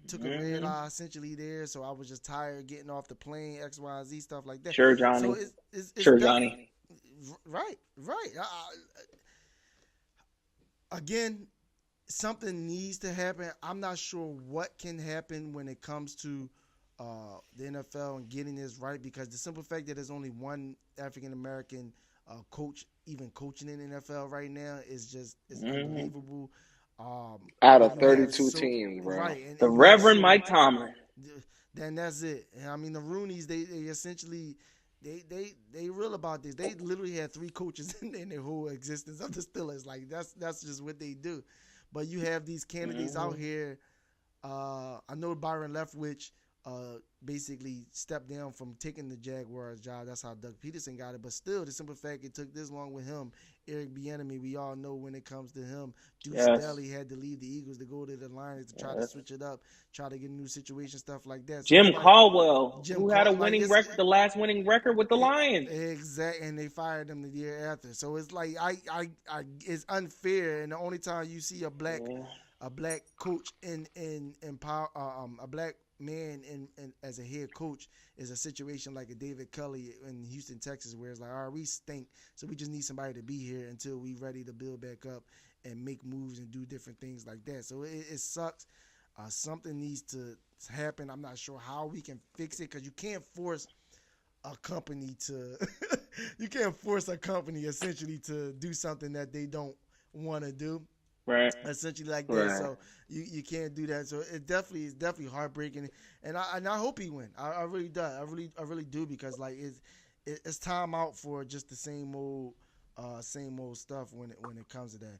took a red eye essentially there, so I was just tired getting off the plane. X, Y, Z stuff like that. Sure, Johnny. So it's Johnny. Right. Again, something needs to happen. I'm not sure what can happen when it comes to the NFL and getting this right because the simple fact that there's only one African American coach even coaching in the NFL right now is unbelievable. Out of 32 teams, bro. Right. The Reverend Mike Tomlin. Then that's it. And I mean, the Rooneys, they essentially they real about this. They literally had 3 coaches in their whole existence of the Steelers. That's just what they do. But you have these candidates out here. I know Byron Leftwich basically stepped down from taking the Jaguars job. That's how Doug Peterson got it. But still, the simple fact it took this long with him, Eric Bieniemy, we all know when it comes to him, Deuce Staley had to leave the Eagles to go to the Lions to try to switch it up, try to get a new situation, stuff like that. So Jim Caldwell, who had a winning record, the last winning record with the Lions. Exactly, and they fired him the year after. So it's like it's unfair, and the only time you see a black coach in power, a black man in as a head coach is a situation like a David Culley in Houston, Texas, where it's like, all right, we stink, so we just need somebody to be here until we ready to build back up and make moves and do different things like that. So it sucks. Something needs to happen. I'm not sure how we can fix it, because you can't force a company to essentially to do something that they don't want to do. Right. Essentially like that. So you can't do that. So it's definitely heartbreaking. And I hope he win. I really do. I really do, because like it's time out for just the same old stuff when it comes to that.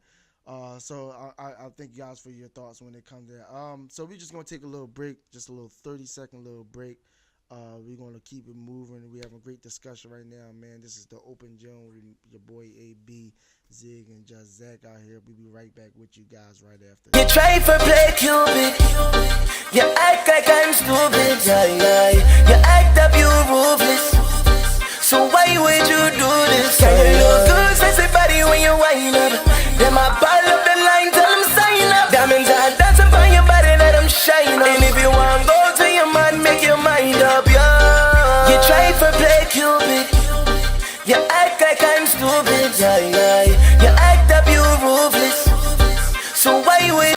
So I thank you guys for your thoughts when it comes to that. So we're just gonna take a little break, just a little 30-second little break. We're gonna keep it moving. We have a great discussion right now, man. This is the Open Gym with your boy AB, Zig, and just Zach out here. We'll be right back with you guys right after. You try for play Cupid. You act like I'm stupid. You act up, you ruthless. So why would you do this? Can you look good, sexy body when you wind up? Then my ball up the line, tell them sign up. Diamonds are dancing by your body, let them shine up. And if you want go to your man, make your mind up, yeah. You try for play Cupid. You act like I'm stupid, You act up, you ruthless. So why would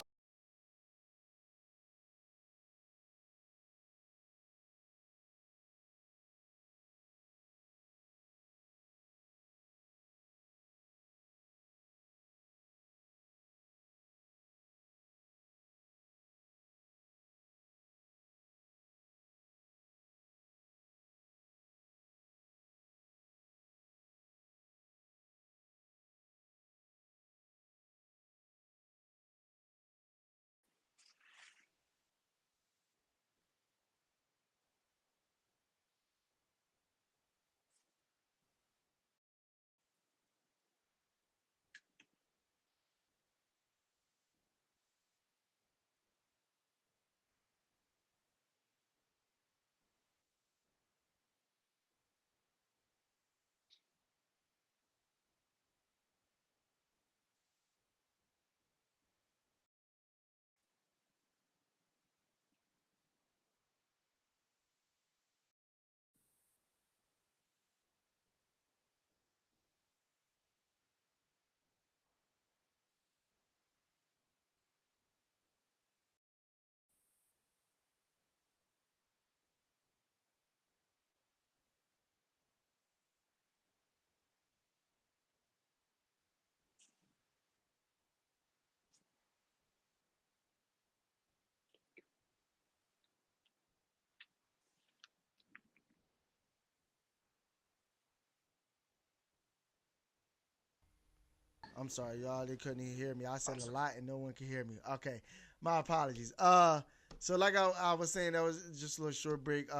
I'm sorry, y'all. They couldn't even hear me. I said a lot and no one could hear me. Okay, my apologies. So like I was saying, that was just a little short break.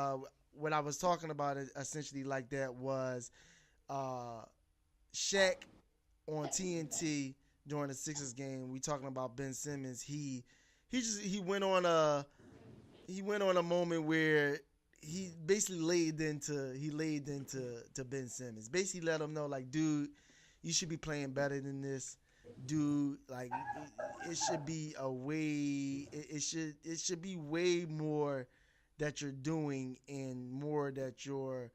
What I was talking about essentially like that was Shaq on TNT during the Sixers game. We talking about Ben Simmons. He went on a moment where he basically laid into Ben Simmons. Basically let him know, like, dude, you should be playing better than this. Dude, like, it should be it should be way more that you're doing and more that you're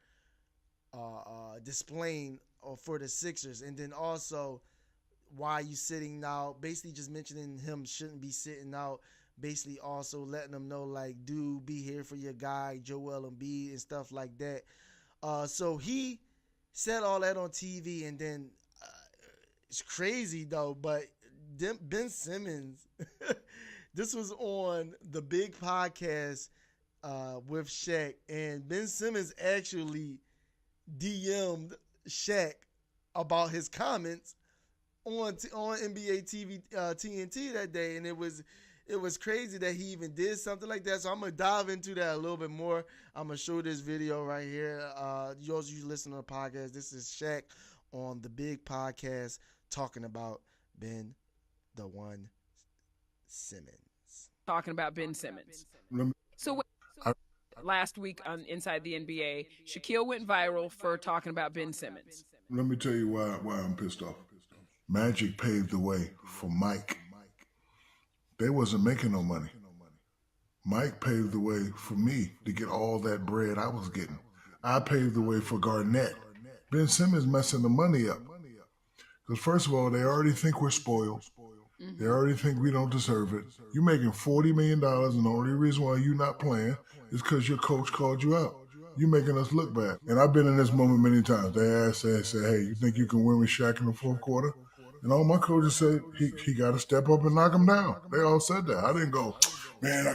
displaying for the Sixers. And then also, why are you sitting now? Basically just mentioning him shouldn't be sitting out. Basically also letting them know, like, dude, be here for your guy, Joel Embiid, and stuff like that. So he said all that on TV, and then it's crazy, though, but Ben Simmons, this was on the big podcast with Shaq, and Ben Simmons actually DM'd Shaq about his comments on NBA TNT that day, and it was it was crazy that he even did something like that. So I'm gonna dive into that a little bit more. I'm gonna show this video right here. You listen to the podcast. This is Shaq on the Big Podcast talking about Ben the One Simmons. Talking about Ben Simmons. So last week on Inside the NBA, Shaquille went viral for talking about Ben Simmons. Let me tell you why I'm pissed off. Magic paved the way for Mike. They wasn't making no money. Mike paved the way for me to get all that bread I was getting. I paved the way for Garnett. Ben Simmons messing the money up. Because first of all, they already think we're spoiled. They already think we don't deserve it. You're making $40 million, and the only reason why you're not playing is because your coach called you out. You're making us look bad. And I've been in this moment many times. They say, hey, you think you can win with Shaq in the fourth quarter? And all my coaches said he got to step up and knock him down. They all said that. I didn't go, man,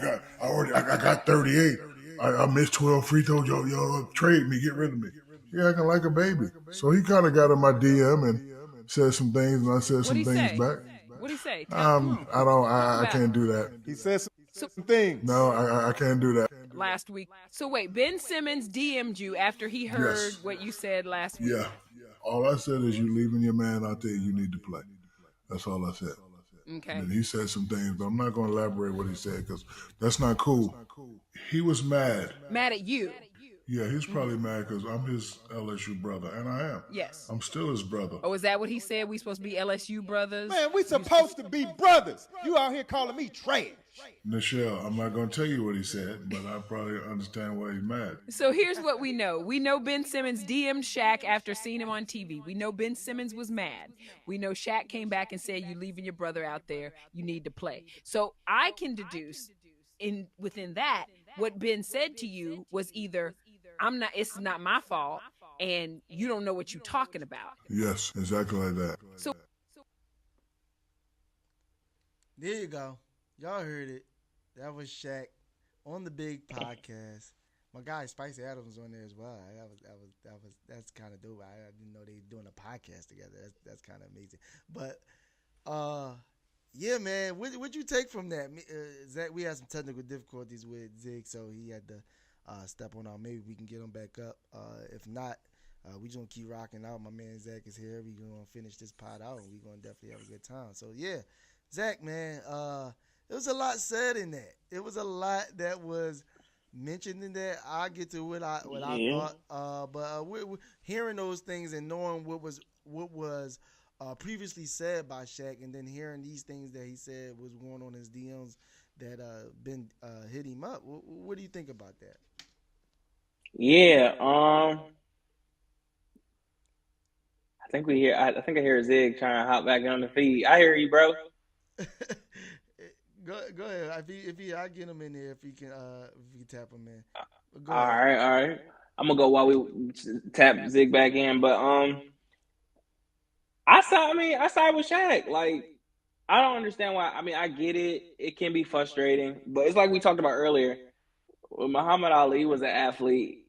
I got 38. I missed 12 free throws. Yo, trade me, get rid of me. He acting like a baby. So he kind of got in my DM and said some things, and I said some things back. What'd he say? I can't do that. He said some things. No, I can't do that. Last week. So wait, Ben Simmons DM'd you after he heard what you said last week? Yeah. All I said is you leaving your man out there, you need to play. That's all I said. Okay. And he said some things, but I'm not going to elaborate what he said because that's not cool. He was mad. Mad at you? Yeah, he's probably mad because I'm his LSU brother, and I am. Yes. I'm still his brother. Oh, is that what he said? We supposed to be LSU brothers? Man, we supposed to be brothers. You out here calling me trash. Nichelle, I'm not going to tell you what he said, but I probably understand why he's mad. So here's what we know. We know Ben Simmons DM'd Shaq after seeing him on TV. We know Ben Simmons was mad. We know Shaq came back and said, you leaving your brother out there, you need to play. So I can deduce within that, what Ben said to you was either, it's not my fault, and you don't know what you're talking about. Yes, exactly like that. So there you go. Y'all heard it. That was Shaq on the Big Podcast. My guy Spicy Adams was on there as well. That's kind of dope. I didn't know they were doing a podcast together. That's kind of amazing. But yeah, man, what'd you take from that? Zach, we had some technical difficulties with Zig, so he had to step on out. Maybe we can get him back up. If not, we just gonna keep rocking out. My man Zach is here. We gonna finish this pod out, and we gonna definitely have a good time. So yeah, Zach, man, it was a lot said in that. It was a lot that was mentioned in that. I'll get to what I thought. But we're hearing those things and knowing what was previously said by Shaq, and then hearing these things that he said was going on in his DMs that been hit him up. What do you think about that? Yeah, I think I hear Zig trying to hop back on the feed. I hear you, bro. Go ahead. I get him in there if he can tap him in. All right. I'm gonna go while we tap Zig back in, but I side with Shaq. Like, I don't understand why. I mean, I get it. It can be frustrating, but it's like we talked about earlier. When Muhammad Ali was an athlete,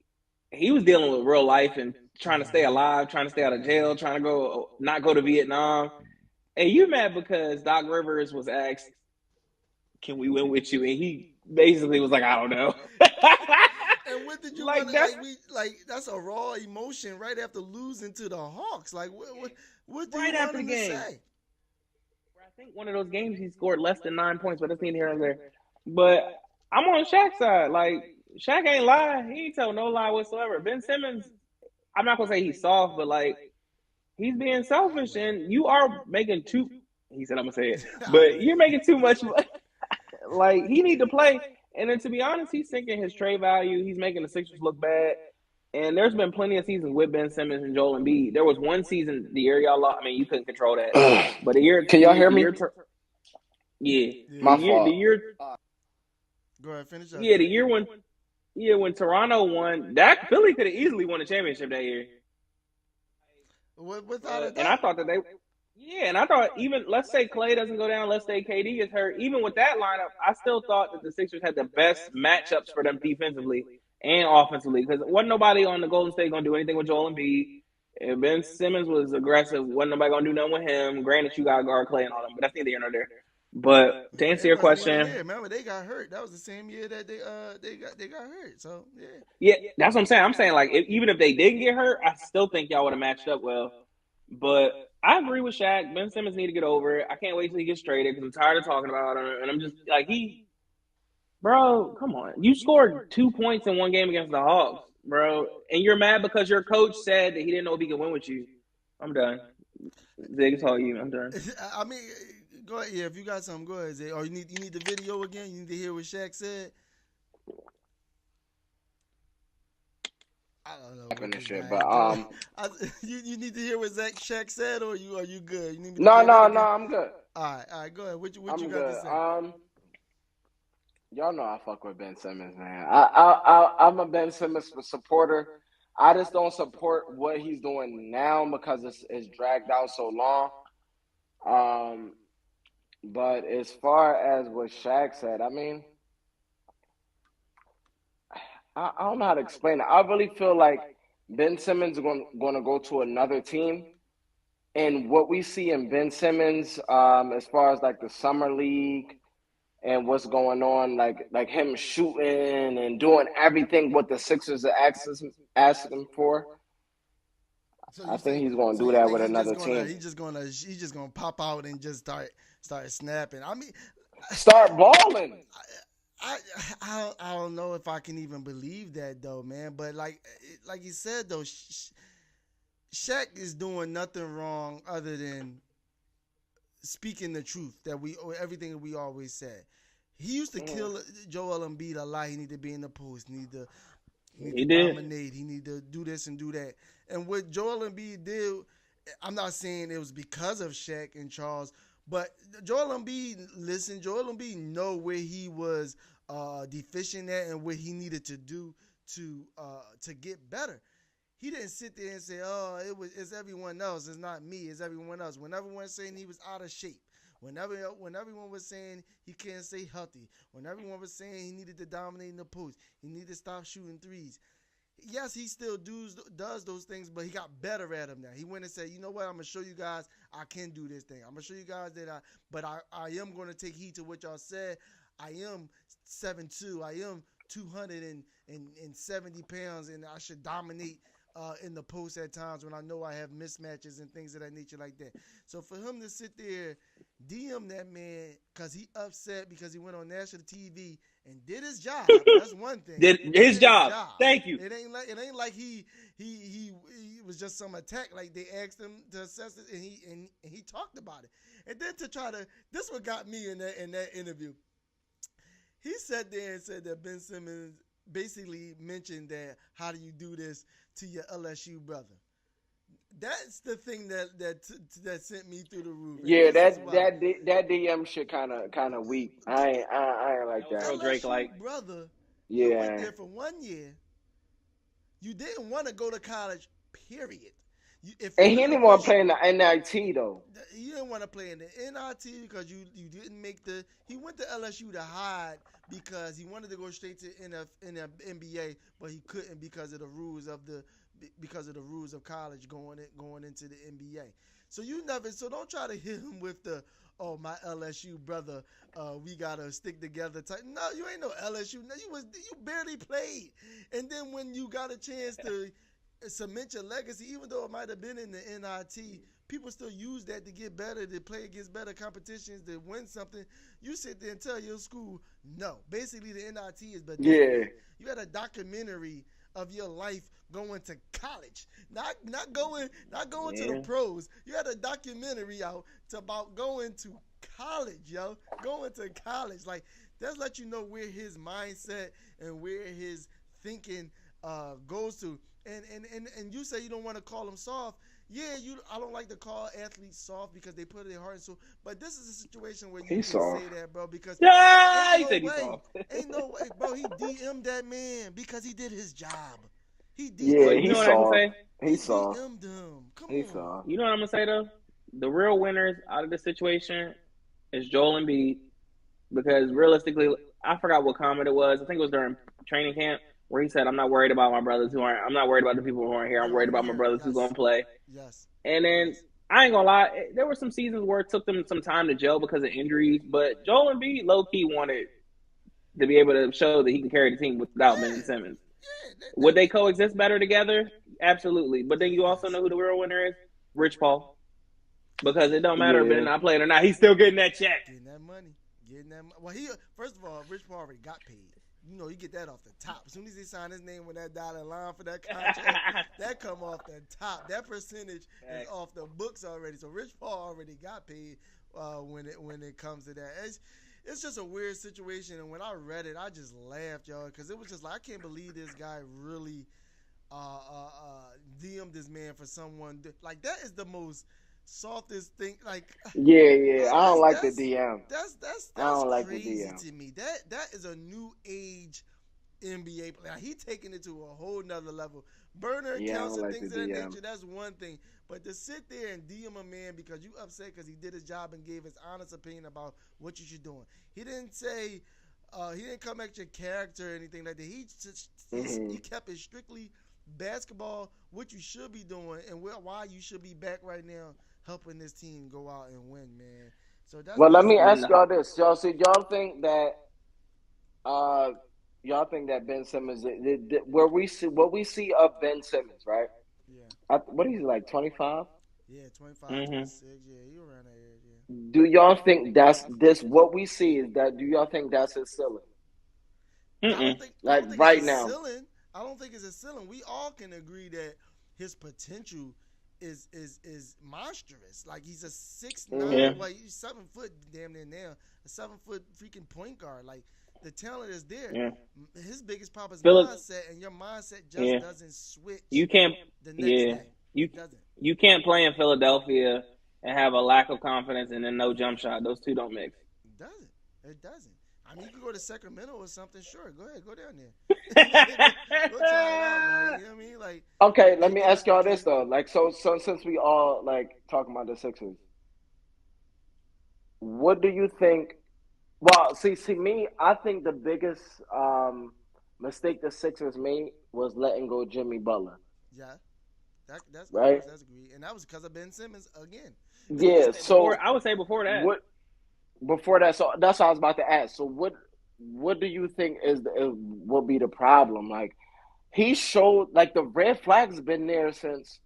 he was dealing with real life and trying to stay alive, trying to stay out of jail, trying to not go to Vietnam. And you mad because Doc Rivers was asked, can we win with you? And he basically was like, I don't know. And what did you like? That's a raw emotion right after losing to the Hawks. Like, what do right you after want him the game to say? I think one of those games he scored less than 9 points, but that's neither here nor there. But I'm on Shaq's side. Like, Shaq ain't lie. He ain't tell no lie whatsoever. Ben Simmons, I'm not gonna say he's soft, but like, he's being selfish, and you are making too. He said, "I'm gonna say it," but you're making too much. Like, he need to play, and then to be honest, he's sinking his trade value. He's making the Sixers look bad. And there's been plenty of seasons with Ben Simmons and Joel Embiid. There was one season, the year y'all lost. I mean, you couldn't control that. But the year, can y'all hear me? My fault. Go ahead, finish up. Yeah, the year when Toronto won, that Philly could have easily won a championship that year. Without a doubt. And I thought that even, let's say Klay doesn't go down, let's say KD gets hurt, even with that lineup, I still thought that the Sixers had the best matchups for them defensively and offensively, because wasn't nobody on the Golden State going to do anything with Joel Embiid. If Ben Simmons was aggressive, wasn't nobody going to do nothing with him. Granted, you got to guard Klay and all that, but that's neither here nor there. But to answer your question, remember they got hurt. That was the same year that they got hurt. So yeah, that's what I'm saying. I'm saying like even if they didn't get hurt, I still think y'all would have matched up well. But I agree with Shaq. Ben Simmons need to get over it. I can't wait till he gets traded because I'm tired of talking about him. And I'm just like bro, come on. You scored 2 points in one game against the Hawks, bro, and you're mad because your coach said that he didn't know if he could win with you. I'm done. Zig, it's all you. I'm done. I mean, go ahead. Yeah, if you got something, go ahead, Zig. Or you need the video again? You need to hear what Shaq said? I don't know. Finish it, but you need to hear what Shaq said, or are you good? You need no, I'm good. All right, go ahead. What you got good. to say? Y'all know I fuck with Ben Simmons, man. I'm a Ben Simmons supporter. I just don't support what he's doing now because it's dragged out so long. But as far as what Shaq said, I mean, I don't know how to explain it. I really feel like Ben Simmons is going to go to another team. And what we see in Ben Simmons, as far as like the summer league and what's going on, like him shooting and doing everything what the Sixers asked him for. So I think he's going to do that with another team. He's just going to pop out and just start snapping. I mean, start balling. I don't know if I can even believe that though, man. But like you said though, Shaq is doing nothing wrong other than speaking the truth everything that we always said. He used to kill Joel Embiid a lot. He need to be in the post. He need to dominate. He need to do this and do that. And what Joel Embiid did, I'm not saying it was because of Shaq and Charles, but Joel Embiid know where he was deficient at and what he needed to do to get better. He didn't sit there and say, "Oh, it's everyone else. It's not me. It's everyone else." When everyone was saying he was out of shape, when everyone was saying he can't stay healthy, when everyone was saying he needed to dominate in the post, he needed to stop shooting threes. Yes, he still does those things, but he got better at them now. He went and said, "You know what? I'm gonna show you guys I can do this thing. I'm gonna show you guys that I am gonna take heed to what y'all said. I am 7'2". I am 270 pounds, and I should dominate in the post at times when I know I have mismatches and things of that nature like that." So for him to sit there, DM that man because he upset because he went on national TV and did his job. That's one thing. Did his job. Thank you. It ain't like he was just some attack. Like they asked him to assess it, and he talked about it. And then this what got me in that interview. He sat there and said that Ben Simmons basically mentioned that how do you do this to your LSU brother. That's the thing that sent me through the roof. Yeah, that DM shit kind of weak. I ain't like that. LSU Drake like brother. Yeah. You went there for 1 year. You didn't want to go to college. Period. And he didn't want to play in the NIT though. He didn't want to play in the NIT because you didn't make the. He went to LSU to hide because he wanted to go straight to NBA, but he couldn't because of the rules of college going into the NBA. So don't try to hit him with the my LSU brother. We gotta stick together. No, you ain't no LSU. No, you barely played, and then when you got a chance to cement your legacy, even though it might have been in the NIT, people still use that to get better, to play against better competitions, to win something. You sit there and tell your school, no. Basically, the NIT is the You had a documentary of your life going to college, not going to the pros. You had a documentary out about going to college, yo, going to college. Like that's let you know where his mindset and where his thinking goes to. And you say you don't want to call them soft. Yeah, I don't like to call athletes soft because they put their heart and soul. But this is a situation where you can say that, bro, because ain't no way, bro. He DM'd that man because he did his job. He DM'd him. You know what I'm gonna say? He saw. Come on. You know what I'm gonna say though? The real winners out of this situation is Joel Embiid, because realistically, I forgot what comment it was. I think it was during training camp, where he said, "I'm not worried about my brothers I'm not worried about the people who aren't here. I'm worried about my brothers who's going to play." Yes. And then I ain't gonna lie, there were some seasons where it took them some time to gel because of injuries, but Joel Embiid low-key wanted to be able to show that he can carry the team without Ben Simmons. Would they coexist better together? Absolutely. But then you also know who the real winner is? Rich Paul. Because it don't matter if Ben not playing or not, he's still getting that check. Getting that money. Well, first of all, Rich Paul already got paid. You know, you get that off the top. As soon as he signed his name with that dotted line for that contract, that come off the top. That percentage is off the books already. So Rich Paul already got paid when it comes to that. It's just a weird situation. And when I read it, I just laughed, y'all, because it was just like, I can't believe this guy really DM'd this man for someone. Like, that is the most softest thing. Like, I don't like the DM. That's I don't like crazy the DM. to me. That is a new age NBA player. He taking it to a whole nother level. Burner accounts and things of that nature, that's one thing. But to sit there and DM a man because you upset because he did his job and gave his honest opinion about what you should doing. He didn't say, he didn't come at your character or anything like that. He kept it strictly basketball, what you should be doing, and why you should be back right now helping this team go out and win, man. So that's let me ask y'all this. Y'all think that Ben Simmons, what we see of Ben Simmons, right? Yeah. What is he, like 25? Yeah, 25, 26. Yeah, he around that age. Yeah. Do y'all think that's this? What we see is that? Do y'all think that's his ceiling? I don't think right it's now. Ceiling. I don't think it's a ceiling. We all can agree that his potential is monstrous. Like, he's a 6'9", well, he's 7 foot damn near now, a 7 foot freaking point guard. Like, the talent is there. Yeah. His biggest problem is mindset, and your mindset just doesn't switch. You can't. The next day. You can't play in Philadelphia and have a lack of confidence and then no jump shot. Those two don't mix. It doesn't. I mean, you can go to Sacramento or something. Sure, go ahead, go down there. Go try it out, man. You know what I mean? Like, okay, let me ask y'all this though. Like, so since we all like talking about the Sixers, what do you think? Well, see me. I think the biggest mistake the Sixers made was letting go Jimmy Butler. Yeah, that's right. That's agreed, and that was because of Ben Simmons again. Yeah, so I would say before that. Before that, so that's what I was about to ask. So what do you think will be the problem? Like, he showed, like, the red flag's been there since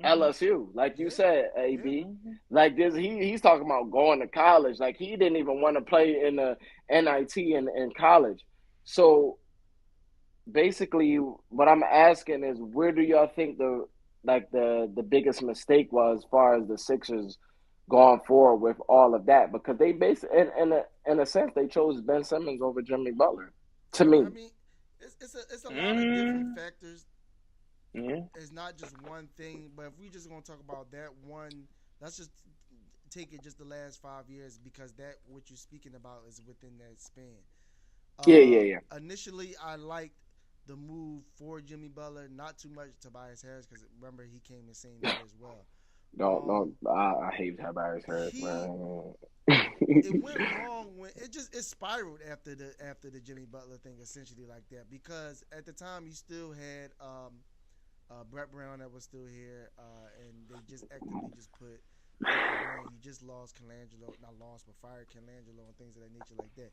LSU. Like you said, AB. Like, he's talking about going to college. Like, he didn't even want to play in the NIT in college. So basically, what I'm asking is, where do y'all think the biggest mistake was as far as the Sixers going forward with all of that? Because they basically, in a sense, they chose Ben Simmons over Jimmy Butler. To me, I mean, it's a lot of different factors. Yeah. It's not just one thing. But if we just gonna talk about that one, let's just take it just the last 5 years, because that what you're speaking about is within that span. Yeah. Initially, I liked the move for Jimmy Butler, not too much Tobias Harris, because remember he came the same year as well. No, I hate Tobias Harris, man. It went wrong when it spiraled after the Jimmy Butler thing, essentially, like that, because at the time you still had Brett Brown that was still here, and they just actively just put you just lost Colangelo, not lost, but fired Colangelo and things of that nature like that.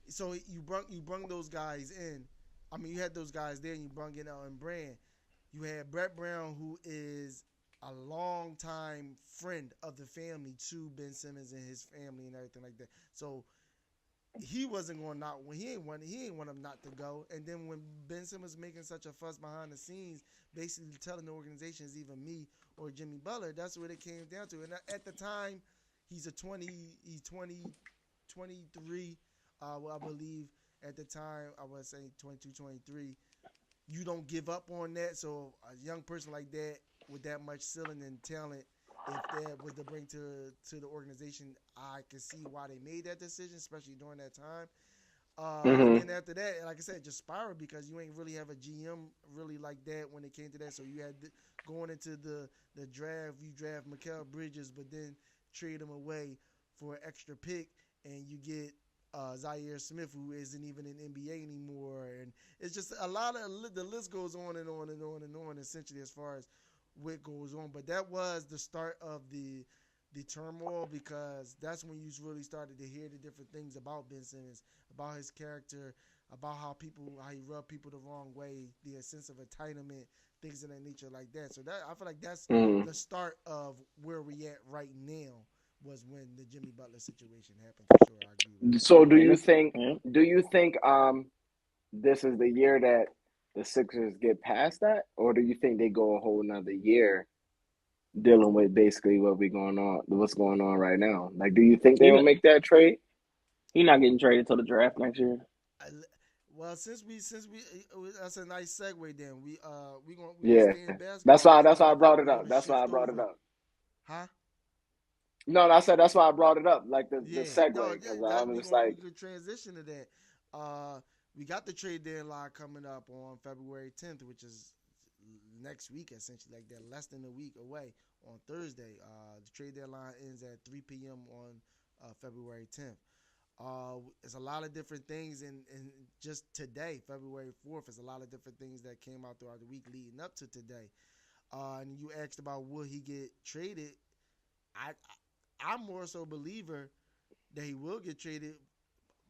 So you brung those guys in. I mean, you had those guys there, and you brung in Brand. You had Brett Brown, who is a long-time friend of the family to Ben Simmons and his family and everything like that. So he wasn't going not when he ain't want him not to go. And then when Ben Simmons making such a fuss behind the scenes, basically telling the organization it's either me or Jimmy Butler, that's what it came down to. And at the time, he's 23. I believe at the time, I was saying 22, 23. You don't give up on that. So a young person like that with that much ceiling and talent, if that was to bring to the organization, I can see why they made that decision, especially during that time. And then after that, like I said, just spiral, because you ain't really have a GM really like that when it came to that. So you had going into the draft, you draft Mikal Bridges, but then trade him away for an extra pick, and you get Zaire Smith, who isn't even in NBA anymore. And it's just a lot of, the list goes on and on and on and on, essentially, as far as what goes on. But that was the start of the turmoil, because that's when you really started to hear the different things about Ben Simmons, about his character, about how he rubbed people the wrong way, the sense of entitlement, things of that nature like that. So I feel like that's the start of where we at right now, was when the Jimmy Butler situation happened. For sure, I agree with that. So do you think this is the year that the Sixers get past that, or do you think they go a whole nother year dealing with basically what's going on right now? Like, do you think they will make that trade? He's not getting traded till the draft next year. Well, since we that's a nice segue. Then we gonna stay in basketball. That's why I brought it up. Huh? No, I said that's why I brought it up. Like the segue, because I'm just like, we could transition to that. We got the trade deadline coming up on February 10th, which is next week, essentially, like that, less than a week away on Thursday. The trade deadline ends at 3 p.m. on February 10th. There's a lot of different things, and just today, February 4th, there's a lot of different things that came out throughout the week leading up to today. And you asked about will he get traded. I'm more so a believer that he will get traded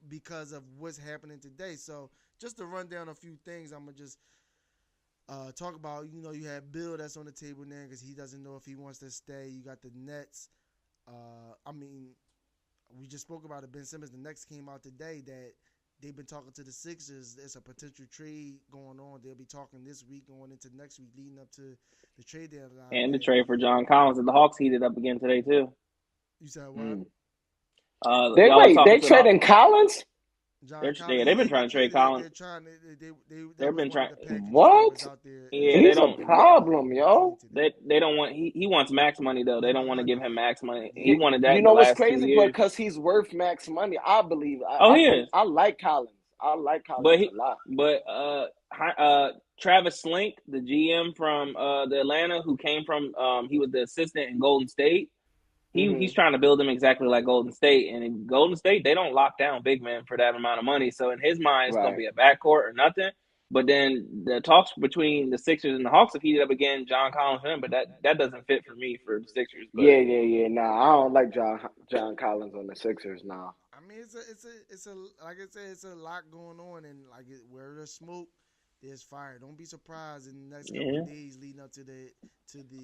because of what's happening today. So just to run down a few things, I'm going to just talk about, you have Bill that's on the table now because he doesn't know if he wants to stay. You got the Nets. We just spoke about it, Ben Simmons. The Nets came out today that they've been talking to the Sixers. There's a potential trade going on. They'll be talking this week, going into next week, leading up to the trade deadline. And the trade for John Collins. And the Hawks heated up again today, too. You said what? They trading Collins? They've been trying to trade Collins. They've been trying. What? Yeah, he's a problem, yo. They don't want. He wants max money though. They don't want to give him max money. He wanted that. You know what's crazy? Because he's worth max money. I believe. He is. I like Collins. a lot. But Travis Slink, the GM from the Atlanta, who came from he was the assistant in Golden State. He's trying to build them exactly like Golden State. And in Golden State, they don't lock down big men for that amount of money. So in his mind, it's going to be a backcourt or nothing. But then the talks between the Sixers and the Hawks have heated up again, John Collins and him, but that doesn't fit for me for the Sixers. But. Yeah. Nah, I don't like John Collins on the Sixers now. I mean, it's a like I said, it's a lot going on, and like where there's smoke, there's fire. Don't be surprised in the next couple of days leading up to the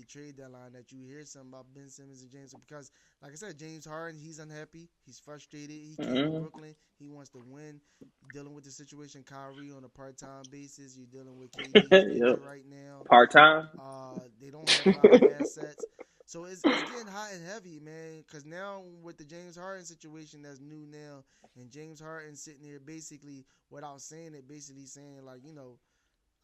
trade deadline that you hear something about Ben Simmons and James, because like I said, James Harden, he's unhappy, he's frustrated. He came to Brooklyn, he wants to win. Dealing with the situation, Kyrie on a part-time basis. You're dealing with KD right now. Part-time. They don't have a lot of assets. So it's getting hot and heavy, man, because now with the James Harden situation that's new now, and James Harden sitting there basically, without saying it, basically saying, like,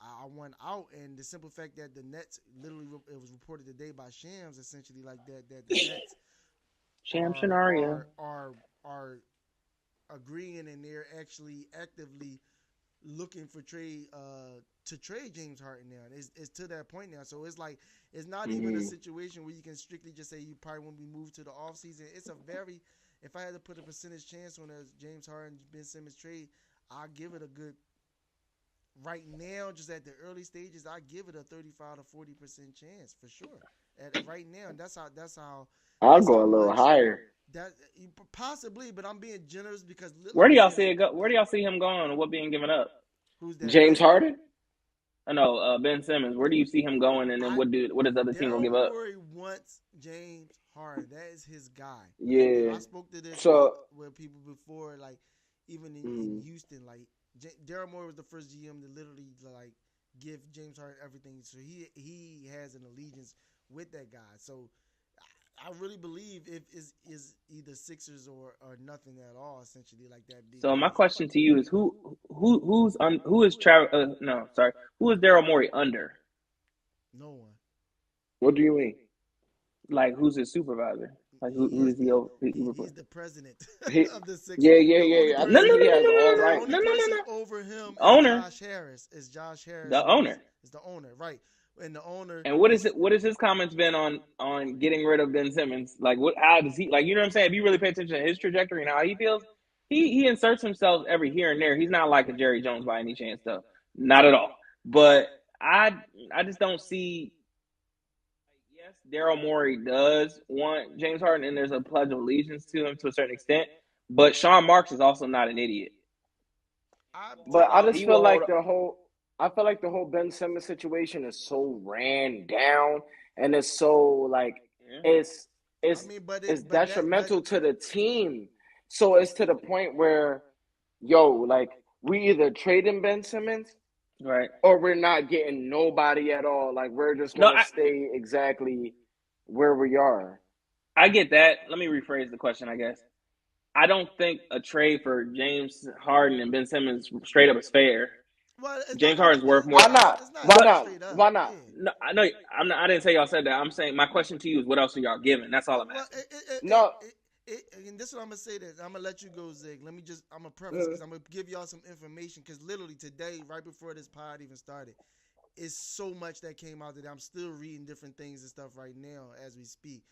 I want out. And the simple fact that the Nets, literally, it was reported today by Shams, essentially, like that the Nets Sham scenario are agreeing, and they're actually actively looking for to trade James Harden now. It's to that point now. So it's like, it's not even a situation where you can strictly just say you probably won't be moved to the offseason. It's a very, if I had to put a percentage chance on a James Harden, Ben Simmons trade, I'll give it a good, right now, just at the early stages, I give it a 35 to 40% chance for sure. Right now, and that's how. I'll go a little higher. That possibly, but I'm being generous because. Where do y'all see it go? Where do y'all see him going, and what being given up? Who's that? James Harden? No, Ben Simmons. Where do you see him going, and then what is the other team gonna give up? Corey wants James Harden. That is his guy. Yeah. I spoke to this with people before, like even in Houston, like Daryl Morey was the first GM to literally like give James Harden everything. So he has an allegiance with that guy. So I really believe it is either Sixers or nothing at all, essentially, like that. So my question to you is who is Daryl Morey under? No one. What do you mean? Like, who's his supervisor? Like, who is he over? He's the president of the Sixers. Yeah. No. Over him, owner. Josh Harris. Is Josh Harris the owner? Is the owner, right? And the owner. And what is his comments been on getting rid of Ben Simmons? Like, how does he, like, you know what I'm saying? If you really pay attention to his trajectory and how he feels, he inserts himself every here and there. He's not like a Jerry Jones by any chance, though. Not at all. But I just don't see Yes, Daryl Morey does want James Harden, and there's a pledge of allegiance to him to a certain extent. But Sean Marks is also not an idiot. But I just feel like the whole Ben Simmons situation is so ran down, and it's so like it's detrimental to the team. So it's to the point where, like we either trading Ben Simmons, right, or we're not getting nobody at all. Like we're just gonna stay exactly where we are. I get that. Let me rephrase the question, I guess. I don't think a trade for James Harden and Ben Simmons straight up is fair. Well, James Harden's worth more. Why not? Why not? No, I know. I didn't say y'all said that. I'm saying my question to you is, what else are y'all giving? That's all I'm asking. And this is what I'm gonna say. This I'm gonna let you go, Zig. I'm gonna preface because I'm gonna give y'all some information because literally today, right before this pod even started, it's so much that came out that I'm still reading different things and stuff right now as we speak.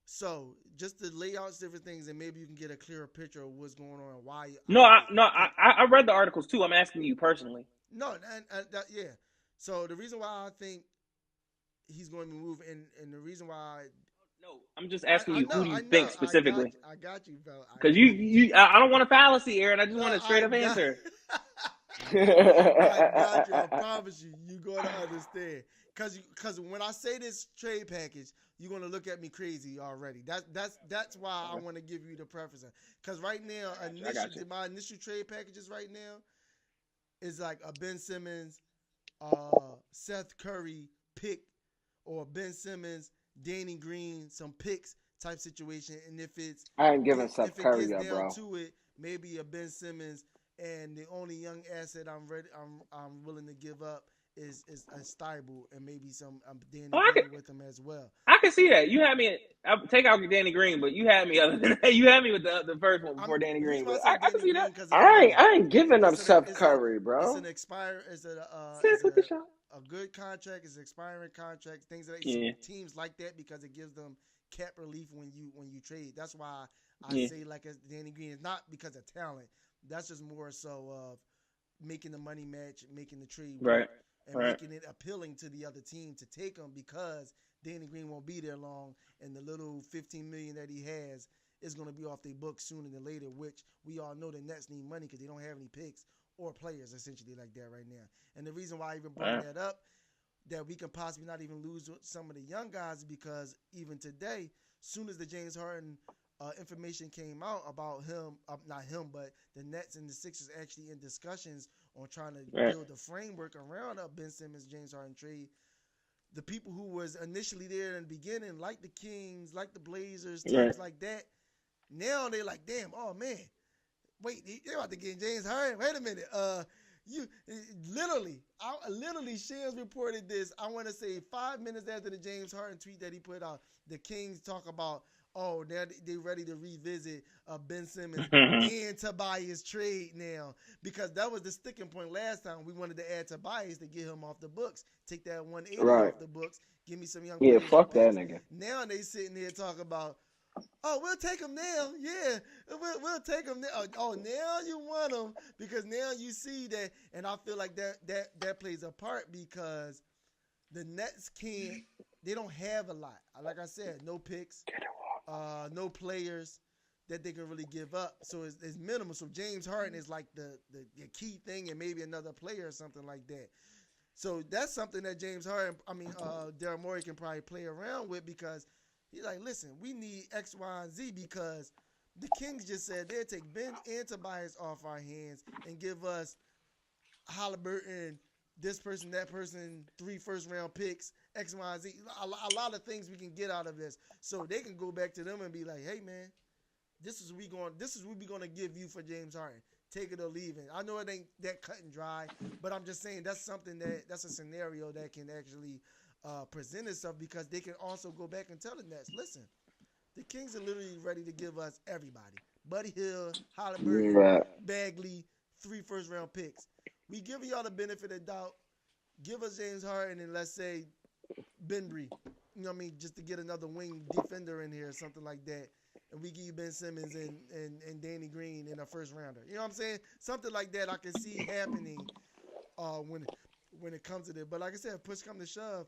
So just to lay out different things, and maybe you can get a clearer picture of what's going on and why. I read the articles too. I'm asking you personally. No, yeah. So the reason why I think he's going to move, and the reason why. No, I'm just asking you who you think specifically. I got you, bro. Because I don't want a fallacy, Aaron. I just want a straight up answer. I got you. I promise you, you're going to understand. Because when I say this trade package, you're going to look at me crazy already. That's why I want to give you the preference. Because right now, my initial trade packages right now is like a Ben Simmons, Seth Curry pick, or Ben Simmons, Danny Green, some picks type situation. And if I ain't giving Seth Curry up, bro. To it, maybe a Ben Simmons, and the only young asset I'm willing to give up is a Steibel, and maybe some Danny Green with him as well. I can see that. You had me. I'll take out Danny Green, but you had me other than that. You had me with the first one before Danny Green. But I can see that. I ain't giving up Seth Curry, bro. It's a good contract. It's an expiring contract. Things like teams like that because it gives them cap relief when you trade. That's why I say like as Danny Green is not because of talent. That's just more so of making the money match, making the trade work, and making it appealing to the other team to take him because Danny Green won't be there long, and the little $15 million that he has is going to be off their books sooner than later. Which we all know the Nets need money because they don't have any picks or players essentially like that right now. And the reason why I even brought that up, that we can possibly not even lose some of the young guys because even today, soon as the James Harden information came out about him, not him, but the Nets and the Sixers actually in discussions on trying to build a framework around a Ben Simmons, James Harden trade. The people who was initially there in the beginning, like the Kings, like the Blazers, teams like that, now they're like, damn, oh man, wait, they're about to get James Harden. Wait a minute, literally, Shams reported this. I want to say 5 minutes after the James Harden tweet that he put out. The Kings talk about, they're ready to revisit Ben Simmons and Tobias trade now because that was the sticking point last time. We wanted to add Tobias to get him off the books, take that 180 off the books, give me some young players. Yeah, fuck that nigga. Now they sitting there talking about, we'll take him now. Yeah, we'll take him now. Now you want him because now you see that, and I feel like that plays a part because the Nets they don't have a lot. Like I said, no picks. No players that they can really give up. So it's minimal. So James Harden is like the key thing and maybe another player or something like that. So that's something that Daryl Morey can probably play around with because he's like, listen, we need X, Y, and Z because the Kings just said they'll take Ben and Tobias off our hands and give us Halliburton, this person, that person, 3 first-round picks, X, Y, Z. A lot of things we can get out of this. So they can go back to them and be like, hey, man, this is what we're going to give you for James Harden. Take it or leave it. I know it ain't that cut and dry, but I'm just saying that's a scenario that can actually present itself because they can also go back and tell the Nets, listen, the Kings are literally ready to give us everybody. Buddy Hield, Halliburton, Bagley, 3 first-round picks. We give y'all the benefit of doubt. Give us James Harden and let's say Benbury, just to get another wing defender in here or something like that. And we give you Ben Simmons and Danny Green in a first rounder. You know what I'm saying? Something like that I can see happening when it comes to that. But like I said, push come to shove,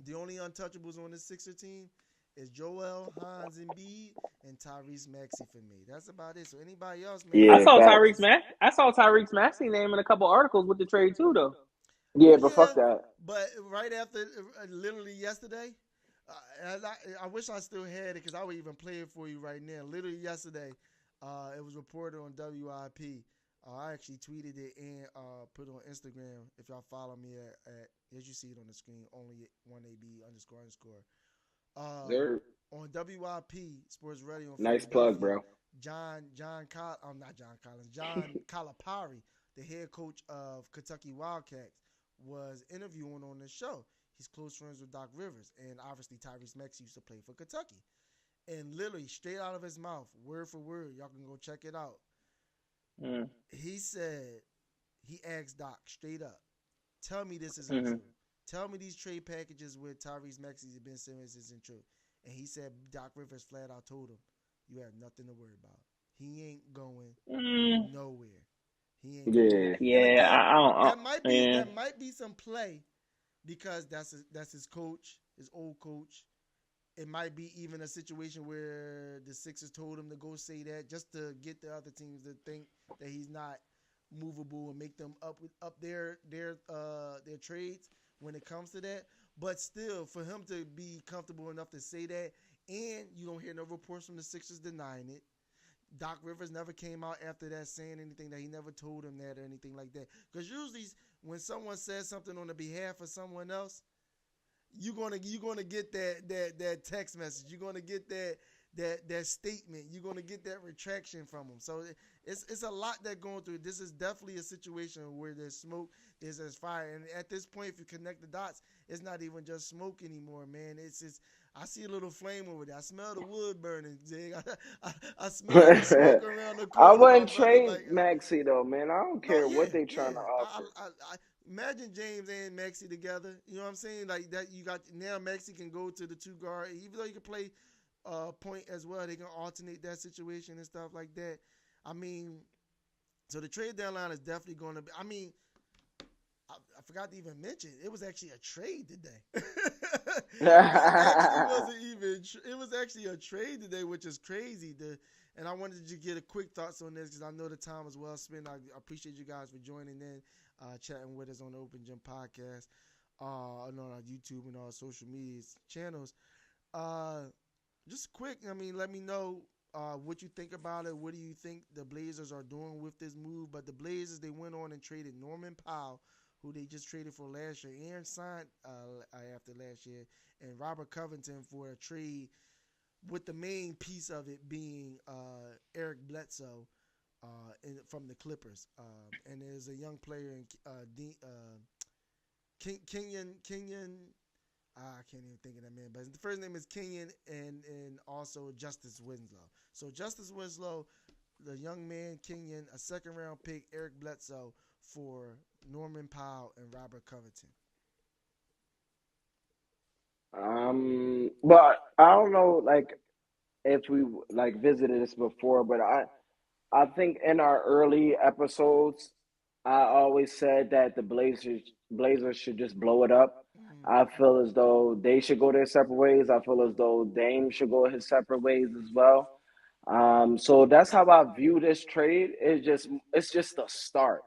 The only untouchables on this Sixer team is Joel, Hans, Embiid, and Tyrese Maxey for me. That's about it. So anybody else, man? Yeah, I saw Tyrese Maxey name in a couple articles with the trade too, though. Yeah, but fuck that. But right after, literally yesterday, I wish I still had it because I would even play it for you right now. Literally yesterday, it was reported on WIP. I actually tweeted it and put it on Instagram. If y'all follow me at as you see it on the screen, only 1AB __. On WIP Sports Radio. Nice plug, bro. John Calipari, the head coach of Kentucky Wildcats, was interviewing on the show. He's close friends with Doc Rivers, and obviously Tyrese Maxey used to play for Kentucky. And literally, straight out of his mouth, word for word, y'all can go check it out. He said, he asked Doc straight up, tell me this isn't true. Tell me these trade packages with Tyrese Maxey and Ben Simmons isn't true. And he said Doc Rivers flat out told him, you have nothing to worry about. He ain't going nowhere. He ain't going. Yeah. I don't. That might be some play because that's his coach, his old coach. It might be even a situation where the Sixers told him to go say that just to get the other teams to think that he's not movable and make them up their trades when it comes to that. But still, for him to be comfortable enough to say that, and you don't hear no reports from the Sixers denying it. Doc Rivers never came out after that saying anything that he never told him that or anything like that. Because usually when someone says something on the behalf of someone else, you're gonna get that text message. You're gonna get that statement. You're gonna get that retraction from them. So it's a lot that going through. This is definitely a situation where there's smoke, there's fire, and at this point, if you connect the dots, it's not even just smoke anymore, man. It's I see a little flame over there. I smell the wood burning, Jig. I smell the smoke around the corner. I wouldn't trade Maxey though, man. I don't care what they trying to offer. Imagine James and Maxey together. You know what I'm saying? Like that. You got now Maxey can go to the 2 guard, even though he can play point as well. They can alternate that situation and stuff like that. I mean, so the trade deadline is definitely going to be. I mean, I forgot to even mention it was actually a trade today. It was actually a trade today, which is crazy. And I wanted to get a quick thoughts on this because I know the time was well spent. I appreciate you guys for joining in, chatting with us on the OpenGym Podcast, and on our YouTube and our social media channels. Just quick, I mean, let me know what you think about it. What do you think the Blazers are doing with this move? But the Blazers, they went on and traded Norman Powell, who they just traded for last year, and signed after last year, and Robert Covington for a trade with the main piece of it being Eric Bledsoe from the Clippers. And there's a young player in Kenyon. I can't even think of that man, but the first name is Kenyon, and also Justice Winslow. So Justice Winslow, the young man Kenyon, a second-round pick, Eric Bledsoe for Norman Powell and Robert Covington. But I don't know, like, if we visited this before, but I think in our early episodes, I always said that the Blazers should just blow it up. I feel as though they should go their separate ways. I feel as though Dame should go his separate ways as well. So that's how I view this trade. It's just the start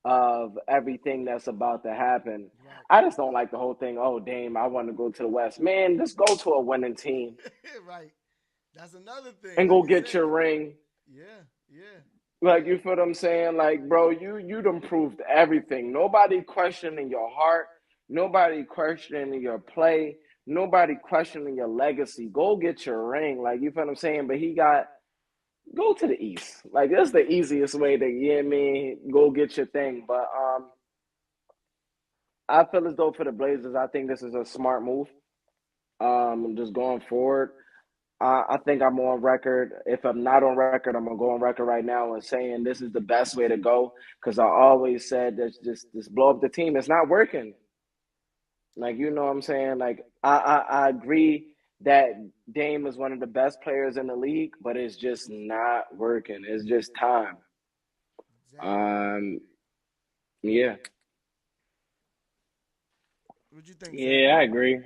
of everything that's about to happen. I just don't like the whole thing. Oh, Dame, I want to go to the West. Man, just go to a winning team. Right. That's another thing. And go get your ring. Yeah. Like, you feel what I'm saying? Like, bro, you done proved everything. Nobody questioning your heart. Nobody questioning your play. Nobody questioning your legacy. Go get your ring. Like, you feel what I'm saying? But go to the East. Like, that's the easiest way to, go get your thing. But I feel as though for the Blazers, I think this is a smart move. Just going forward. I think I'm on record. If I'm not on record, I'm going to go on record right now and saying this is the best way to go, because I always said that just blow up the team. It's not working. Like, you know what I'm saying? Like, I agree that Dame is one of the best players in the league, but it's just not working. It's just time. Yeah. What you think? Yeah, I agree.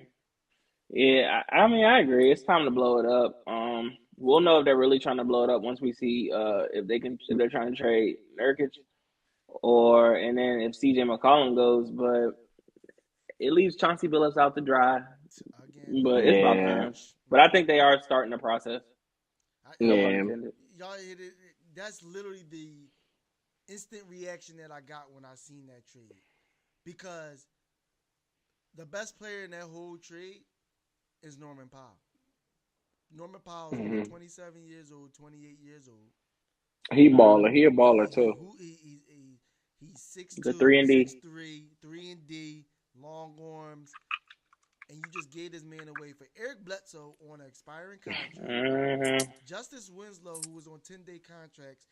Yeah, I mean, I agree. It's time to blow it up. We'll know if they're really trying to blow it up once we see if they're trying to trade Nurkic and then if CJ McCollum goes, but it leaves Chauncey Billups out to dry. But it's about time. But I think they are starting the process. No pun intended. Y'all, that's literally the instant reaction that I got when I seen that trade, because the best player in that whole trade is Norman Powell. Norman Powell is only 27 years old, 28 years old. He baller. He a baller too. He's 6'2", the 3-and-D. 6'3", 3-and-D, long arms, and you just gave this man away for Eric Bledsoe on an expiring contract. Justice Winslow, who was on 10-day contracts,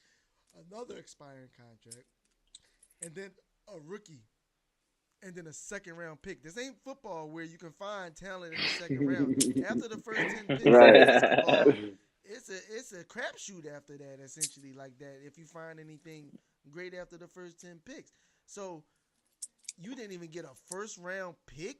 another expiring contract, and then a rookie, and then a second-round pick. This ain't football where you can find talent in the second round. After the first 10 picks, it's a crapshoot after that, essentially, like that, if you find anything great after the first 10 picks. So you didn't even get a first-round pick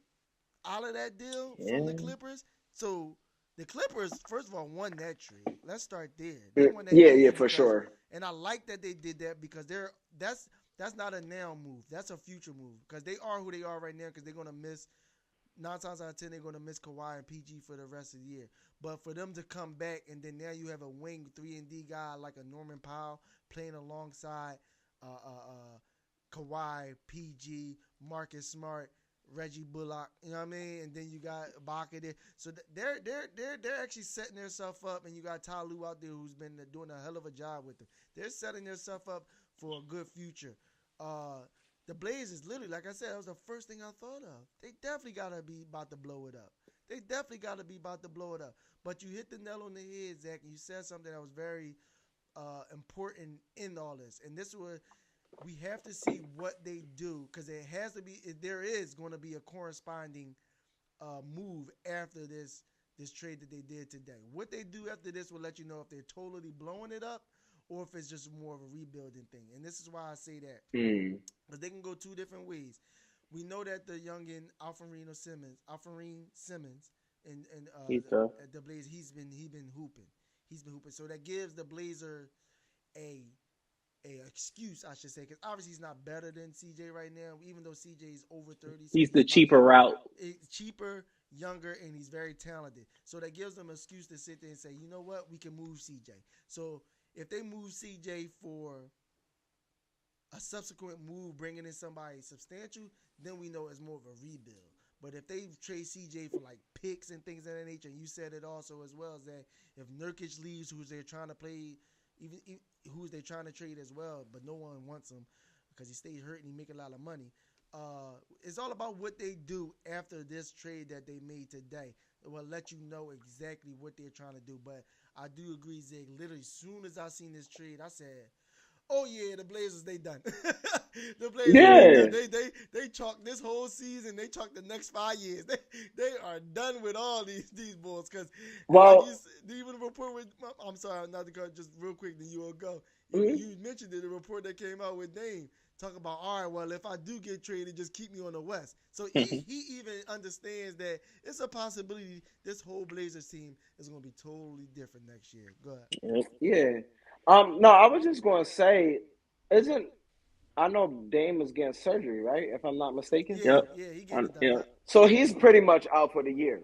out of that deal from the Clippers. So the Clippers, first of all, won that trade. Let's start there. They won that for sure. And I like that they did that, because that's not a now move. That's a future move, because they are who they are right now, because they're going to miss 9 times out of 10, they're going to miss Kawhi and PG for the rest of the year. But for them to come back, and then now you have a wing 3-and-D guy like a Norman Powell playing alongside Kawhi, PG, Marcus Smart, Reggie Bullock, you know what I mean? And then you got Ibaka there. So they're actually setting themselves up, and you got Ty Lue out there who's been doing a hell of a job with them. They're setting themselves up for a good future. The Blazers, literally, like I said, that was the first thing I thought of. They definitely got to be about to blow it up. But you hit the nail on the head, Zach, and you said something that was very important in all this. And this is where we have to see what they do, because there is going to be a corresponding move after this trade that they did today. What they do after this will let you know if they're totally blowing it up or if it's just more of a rebuilding thing. And this is why I say that. Because they can go two different ways. We know that the youngin Alfred Simmons and the Blazers, he's been hooping. So that gives the Blazer a excuse, I should say, because obviously he's not better than CJ right now, even though CJ is over 30. So he's the cheaper route. Cheaper, younger, and he's very talented. So that gives them an excuse to sit there and say, you know what, we can move CJ. So if they move CJ for a subsequent move, bringing in somebody substantial, then we know it's more of a rebuild. But if they trade CJ for like picks and things of that nature, and you said it also as well, is that if Nurkic leaves, who's they're trying to play, even who's they trying to trade as well, but no one wants him because he stays hurt and he make a lot of money. It's all about what they do after this trade that they made today. It will let you know exactly what they're trying to do. But I do agree, Zig. Literally, as soon as I seen this trade, I said, "Oh yeah, the Blazers, they done." The Blazers, they chalked this whole season. They chalked the next 5 years. They are done with all these Bulls. Because even the report with, I'm sorry, not to cut, just real quick, then you will go. You mentioned it, the report that came out with Dame. Talk about, all right, well, if I do get traded, just keep me on the West. So he even understands that it's a possibility this whole Blazers team is going to be totally different next year. Go ahead. Yeah. No, I was just going to say, I know Dame is getting surgery, right? If I'm not mistaken. Yeah, he getting it done. So he's pretty much out for the year.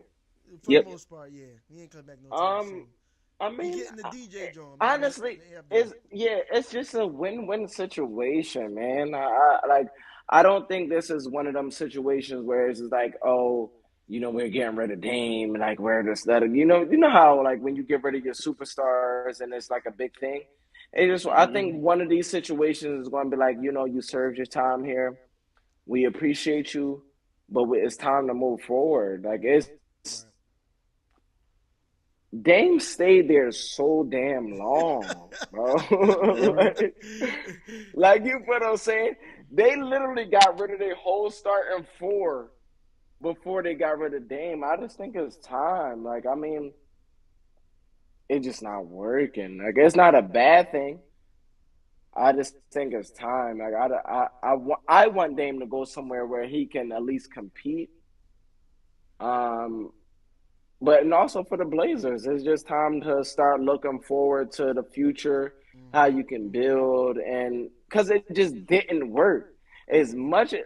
For the most part, yeah. He ain't coming back no time soon. I mean, getting the DJ joint. Honestly, it's just a win-win situation, man. I don't think this is one of them situations where it's like, oh, we're getting rid of Dame, like we're this, that, you know how like when you get rid of your superstars and it's like a big thing. I think one of these situations is going to be like, you served your time here. We appreciate you, but it's time to move forward. Like Dame stayed there so damn long, bro. like you put on saying, they literally got rid of their whole starting four before they got rid of Dame. I just think it's time. Like, I mean, it's just not working. Like, it's not a bad thing. I just think it's time. Like, I want Dame to go somewhere where he can at least compete But and also for the Blazers, it's just time to start looking forward to the future, how you can build, and because it just didn't work as much as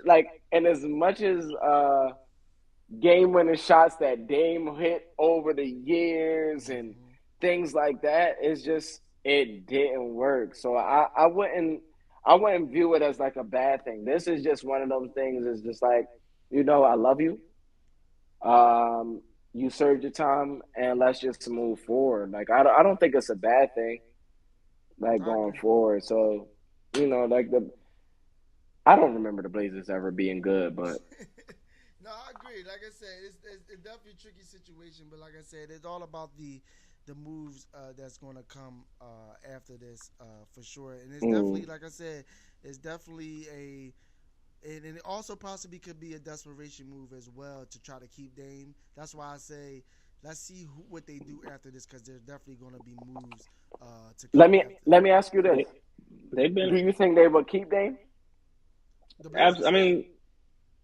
game-winning shots that Dame hit over the years and things like that. It's just it didn't work. So I wouldn't view it as like a bad thing. This is just one of those things. It's just like, I love you. You served your time, and let's just move forward. Like I don't think it's a bad thing, like going forward. So, I don't remember the Blazers ever being good, but. No, I agree. Like I said, it's definitely a tricky situation, but like I said, it's all about the moves that's going to come after this for sure. And it's definitely, like I said, it's definitely and it also possibly could be a desperation move as well to try to keep Dame. That's why I say let's see what they do after this, because there's definitely going to be moves to. Let me ask you this: do you think they will keep Dame? I mean,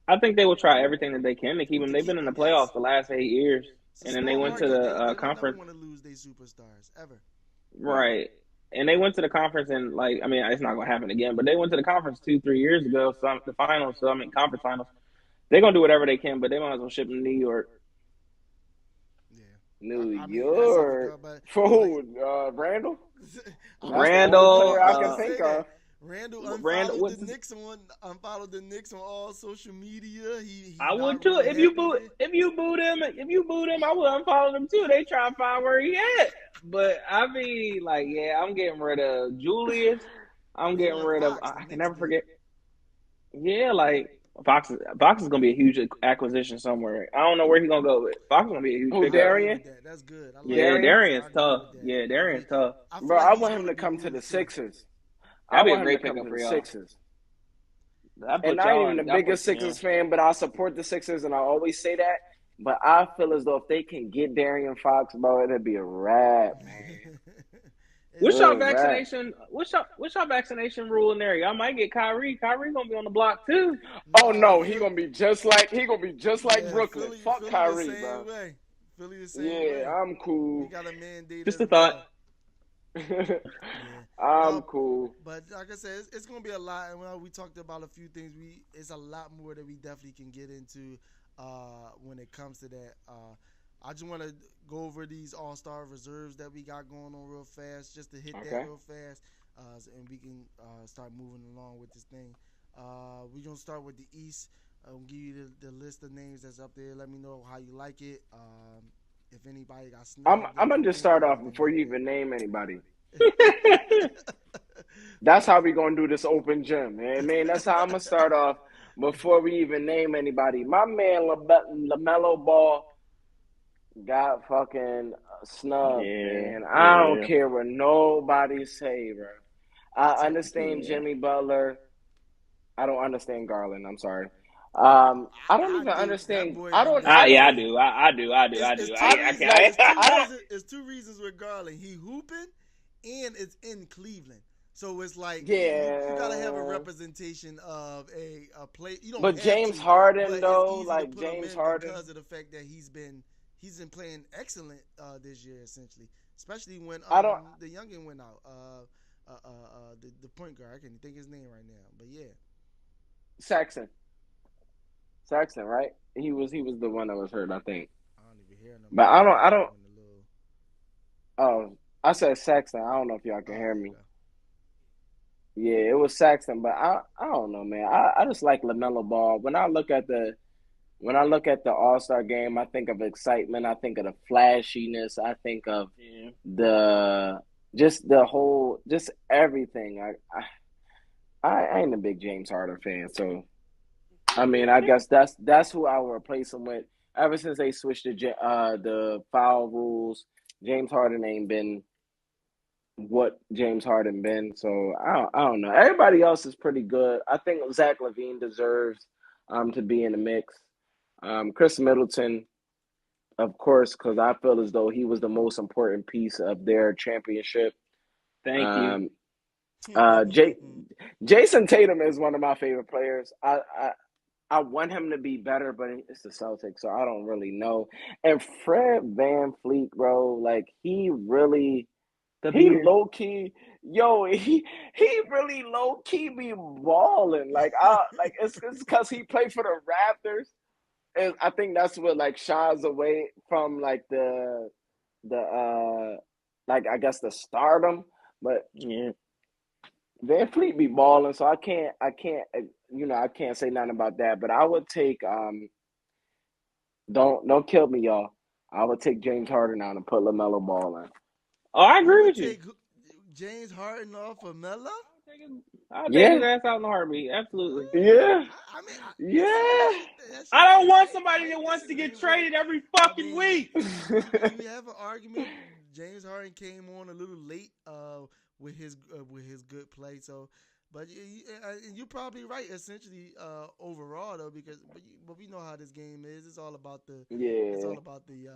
I think they will try everything that they can to keep him. They've been in the playoffs the last 8 years, and then they went to the conference. They don't want to lose their superstars ever. Right. And they went to the conference and, it's not going to happen again, but they went to the conference 2-3 years ago, the finals, conference finals. They're going to do whatever they can, but they might as well ship them to New York. Yeah. New York? For who? Randall? Randall. I can think of. Randall unfollowed the Knicks on all social media. I would too. If you boo him, I would unfollow them too. They try to find where he at. But I mean, I'm getting rid of Julius. I'm getting rid of. I can never forget. Yeah, Fox is gonna be a huge acquisition somewhere. I don't know where he's gonna go, but Fox is gonna be a huge. Darian? That's good. Darian's tough. Yeah, Darian's tough. Bro, I want him to come to the Sixers. That'd be a great pickup for y'all. Sixers. And I ain't even the biggest Sixers fan, but I support the Sixers, and I always say that. But I feel as though if they can get Darian Fox, bro, it'd be a wrap, man. What's y'all vaccination? What's y'all vaccination rule in there? Y'all might get Kyrie. Kyrie gonna be on the block too. Oh no, he gonna be just like Brooklyn. Philly, Fuck Philly Kyrie, the same bro. Way. Philly the same way. I'm cool. We got a mandate. Just a thought. I'm cool. But like I said, it's going to be a lot. And we talked about a few things. It's a lot more that we definitely can get into when it comes to that. I just want to go over these all-star reserves that we got going on real fast, just to hit that real fast, and we can start moving along with this thing. We're going to start with the East. I'll give you the list of names that's up there. Let me know how you like it. If anybody got snubbed, I'm going to just start off before you even name anybody. That's how we going to do this open gym, man. That's how I'm going to start off before we even name anybody. My man LaMelo Ball got fucking snubbed, man. I don't care what nobody say, bro. I understand Jimmy Butler. I don't understand Garland. I'm sorry. I don't even understand. I do. It's two reasons with Garland. He hooping, and it's in Cleveland. So it's like you gotta have a representation of a play. You don't. But James Harden though, James Harden, because of the fact that he's been playing excellent this year, essentially. Especially when the youngin went out. The point guard, I can't think his name right now, but yeah. Saxon, right? He was the one that was hurt, I think. I don't even hear him. But I don't. Oh, I said Saxon. I don't know if y'all can hear me. Yeah, it was Saxon, but I don't know, man. I just like LaMelo Ball. When I look at the All-Star game, I think of excitement. I think of the flashiness. I think of just everything. I ain't a big James Harden fan, so I guess that's who I will replace him with. Ever since they switched the foul rules, James Harden ain't been what James Harden been. So I don't know. Everybody else is pretty good. I think Zach LaVine deserves to be in the mix. Chris Middleton, of course, because I feel as though he was the most important piece of their championship. Thank you. Jason Tatum is one of my favorite players. I I want him to be better, but it's the Celtics, so I don't really know. And Fred VanVleet, bro, like he low-key, he really low-key be balling. Like it's because he played for the Raptors, and I think that's what like shies away from like the like I guess the stardom, but yeah. VanVleet be balling, so I can't say nothing about that. But I would take don't kill me, y'all. I would take James Harden out and put LaMelo Ball in. Oh, I agree with you. James Harden off of Melo? I'll take his ass out in a heartbeat. Absolutely. Yeah. I don't want somebody that wants to get traded every fucking week. We have an argument. James Harden came on a little late with his good play. So, but you're probably right. Essentially, overall though, because but we know how this game is. It's all about the It's all about the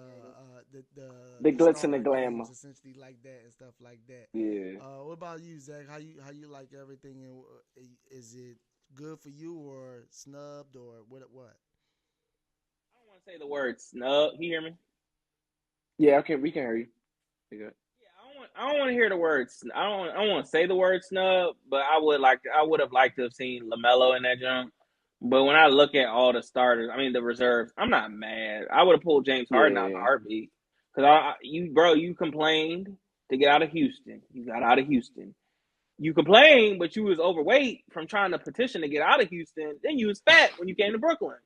glitz and the glamour, essentially like that and stuff like that. Yeah. What about you, Zach? How you like everything? And is it good for you or snubbed or what? I don't want to say the word snub. You hear me? Yeah. Okay, we can hear you. You good? I don't want to hear the words. I don't want to say the word snub, but I would have liked to have seen LaMelo in that jump. But when I look at all the starters, I mean the reserves, I'm not mad. I would have pulled James Harden out in a heartbeat because you complained to get out of Houston. You got out of Houston. You complained, but you was overweight from trying to petition to get out of Houston. Then you was fat when you came to Brooklyn.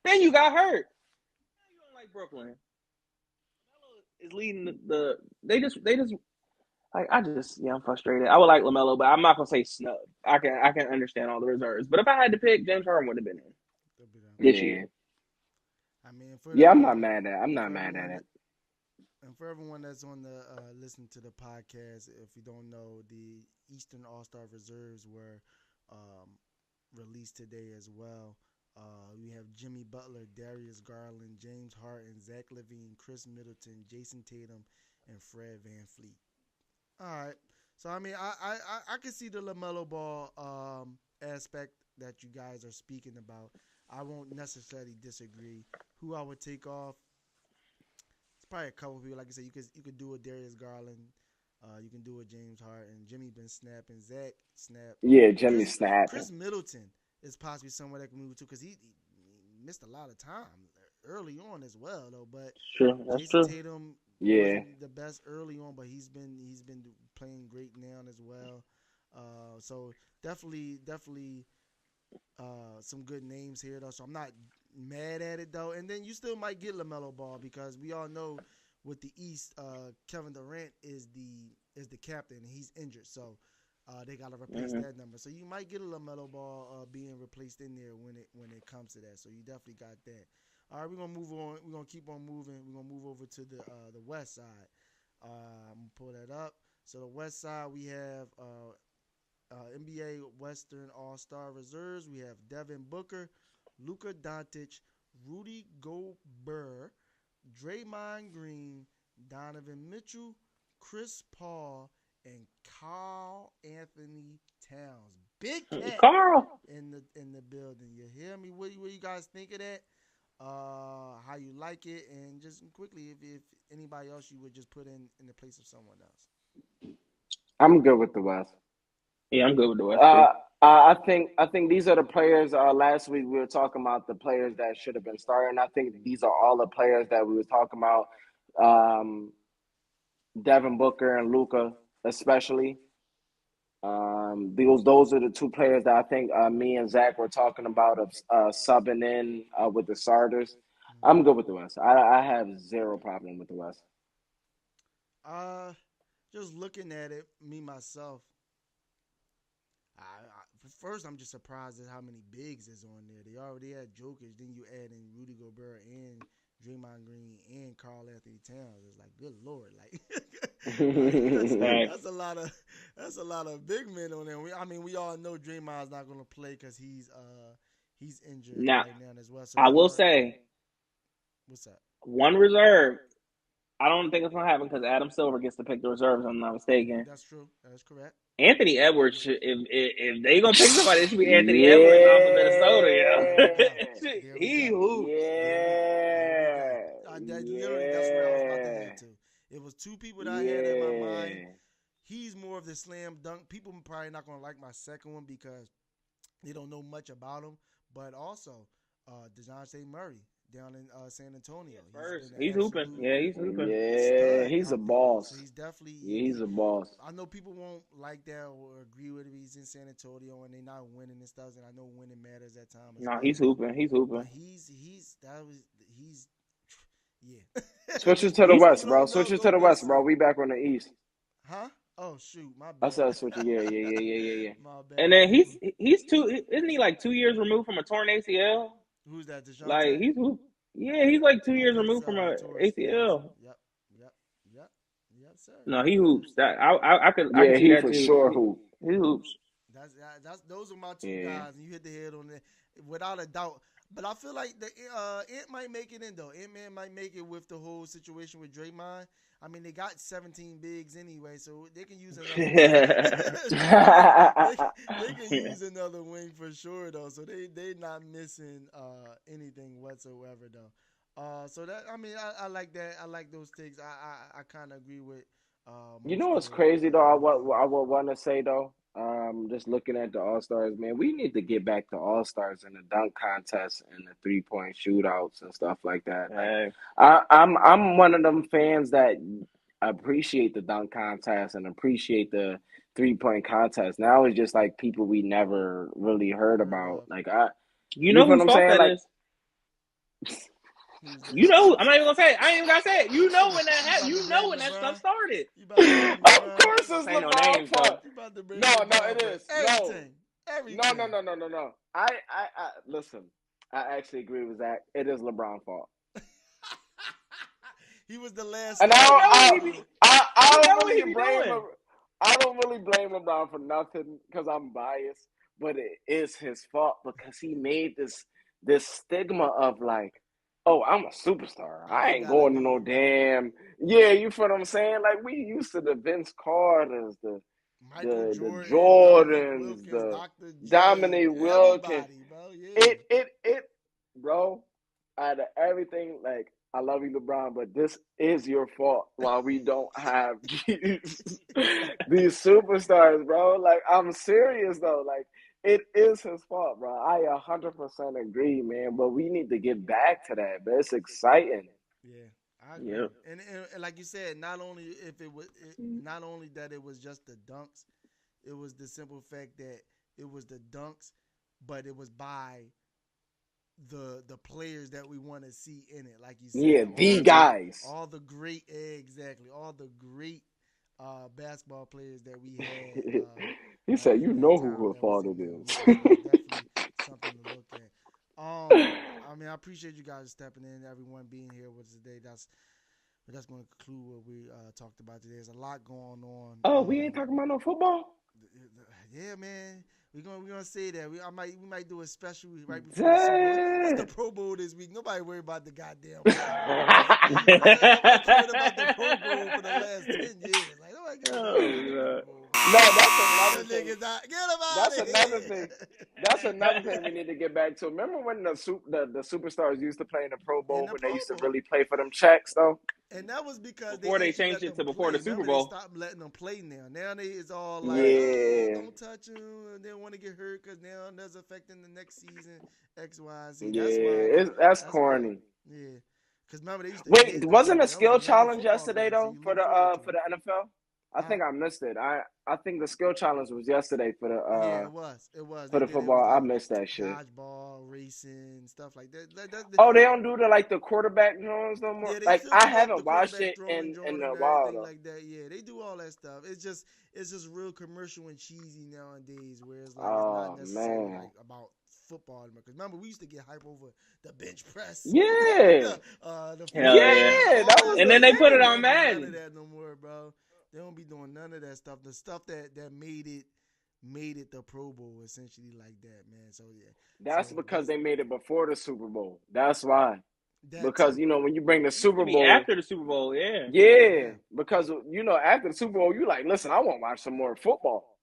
Then you got hurt. Now you don't like Brooklyn. LaMelo is leading they just. I'm frustrated. I would like LaMelo, but I'm not gonna say snub. I can understand all the reserves, but if I had to pick, James Harden would have been in this year. I mean, I'm not mad at it. And for everyone that's on the listening to the podcast, if you don't know, the Eastern All-Star reserves were released today as well. We have Jimmy Butler, Darius Garland, James Harden, Zach LaVine, Chris Middleton, Jason Tatum, and Fred VanVleet. All right. So, I mean, I can see the LaMelo Ball aspect that you guys are speaking about. I won't necessarily disagree. Who I would take off, it's probably a couple people. Like I said, you could do a Darius Garland. You can do a James Harden. Jimmy been snapping. Zach snap. Yeah, Jimmy snapping. Chris Middleton is possibly someone that can move too because he missed a lot of time early on as well, though. But that's Jason true. Tatum, wasn't the best early on, but he's been playing great now as well. So definitely some good names here though. So I'm not mad at it though. And then you still might get LaMelo Ball because we all know with the East, Kevin Durant is the captain and he's injured. So they gotta replace that number. So you might get a LaMelo Ball being replaced in there when it comes to that. So you definitely got that. All right, we're gonna move on. We're gonna keep on moving. We're gonna move over to the West side. I'm gonna pull that up. So the West side, we have NBA Western All-Star reserves. We have Devin Booker, Luka Doncic, Rudy Gobert, Draymond Green, Donovan Mitchell, Chris Paul, and Karl Anthony Towns. Big cat Carl in the building. You hear me? What you guys think of that? How you like it, and just quickly, if anybody else you would just put in the place of someone else. I'm good with the West. Yeah, I'm good with the West. I think these are the players. Last week we were talking about the players that should have been starting. I think these are all the players that we were talking about. Devin Booker and Luka, especially. Those are the two players that I think me and Zach were talking about of subbing in with the starters. I'm good with the West. I have zero problem with the West. Just looking at it, me myself, first I'm just surprised at how many bigs is on there. They already had Jokic, then you add in Rudy Gobert and Draymond Green and Karl Anthony Towns. It's like, good Lord, like that's a lot of big men on there. We all know Draymond's not going to play because he's injured right now as well. So I will say, what's that? One reserve. I don't think it's going to happen because Adam Silver gets to pick the reserves. If I'm not mistaken. That's true. That is correct. Anthony Edwards, if they gonna pick somebody, it should be Anthony Edwards off of Minnesota. He hoops. That's where I was about to head to. It was two people that I had in my mind. He's more of the slam dunk. People are probably not gonna like my second one because they don't know much about him. But also, DeJounte Murray down in San Antonio. He's hooping. Yeah, he's hooping. Yeah, he's a boss. So he's definitely. He's a boss. I know people won't like that or agree with him. He's in San Antonio and they're not winning and stuff. And I know winning matters at times. No, he's hooping. He's hooping. But he's. Yeah. Switch it to the West, bro. Switch it to the West, bro. We back on the East. Huh? Oh shoot, my bad. I said switch it. Yeah. My bad. And then he's isn't he like 2 years removed from a torn ACL? Who's that? DeJounte? Like he's like 2 years removed from a ACL. Yep, sir. No, he hoops. That I could see he that for too. sure hoop. He hoops. That's those are my two guys, and you hit the head on it without a doubt. But I feel like the Ant might make it in though. Ant-Man might make it with the whole situation with Draymond. I mean, they got 17 bigs anyway, so they can use another. they can use another wing for sure though. So they not missing anything whatsoever though. So that I like that. I like those takes. I kind of agree with. You know what's crazy though? I would want to say though. Just looking at the All-Stars, man, we need to get back to All-Stars in the dunk contest and the 3-point shootouts and stuff like that. Hey. I'm one of them fans that appreciate the dunk contest and appreciate the 3-point contest. Now it's just like people we never really heard about. Like you know whose fault that is? You know, I'm not even gonna say it. I ain't even gonna say it. You know when that happened. You know when that stuff started. Of course it's LeBron's fault. No, it is. Everything. No. I listen. I actually agree with Zach. It is LeBron's fault. He was the last. And I don't really blame him. I don't really blame LeBron for nothing because I'm biased, but it is his fault because he made this stigma of like, oh, I'm a superstar. I ain't going to no damn. Yeah, you feel what I'm saying? Like we used to the Vince Carters, the Jordans, the Dominique Wilkins. Bro, out of everything, like I love you, LeBron, but this is your fault why we don't have these superstars, bro. Like I'm serious though. Like it is his fault, bro. I 100% agree, man. But we need to get back to that. But it's exciting. Yeah, I agree. Yep. And like you said, not only that it was just the dunks, it was the simple fact that it was the dunks, but it was by the players that we want to see in it, like you said. Yeah, the guys. All the great basketball players that we had. He said, "You know who her father is." Definitely something to look at. I mean, I appreciate you guys stepping in, everyone being here with us today. That's going to conclude what we talked about today. There's a lot going on. Oh, we ain't talking about no football. Yeah, man. We're gonna say that. We might do a special right before the Super Bowl. It's the Pro Bowl this week. Nobody worry about the goddamn Pro Bowl. Nobody cared about the Pro Bowl for the last 10 years. Like, nobody cares about the Pro Bowl. No, that's another thing. Get them out That's another thing. That's another thing we need to get back to. Remember when the superstars used to play in the Pro Bowl when they used to really play for them checks, though? And that was because before they changed it to before the Super Bowl. They stopped letting them play now. Now it's all like, don't touch them. They don't want to get hurt because now that's affecting the next season. X, Y, Z. That's corny. Yeah, because remember they used to. Wait, wasn't a skill challenge yesterday though for the NFL? I think I missed it. I think the skill challenge was yesterday for the it was for the football. I missed that shit. Dodgeball, racing, stuff like that. They don't do the quarterback drones no more. Yeah, I haven't watched it in a while though. Like that. Yeah, they do all that stuff. It's just real commercial and cheesy nowadays. Whereas like it's not necessarily like about football anymore. Because remember, we used to get hype over the bench press. Yeah. That was. And then they put it on Madden. None of that no more, bro. They don't be doing none of that stuff. The stuff that made it the Pro Bowl essentially like that, man. So yeah. That's because they made it before the Super Bowl. That's why. Because when you bring the Super Bowl after the Super Bowl, yeah. Because after the Super Bowl, you like, listen, I want to watch some more football.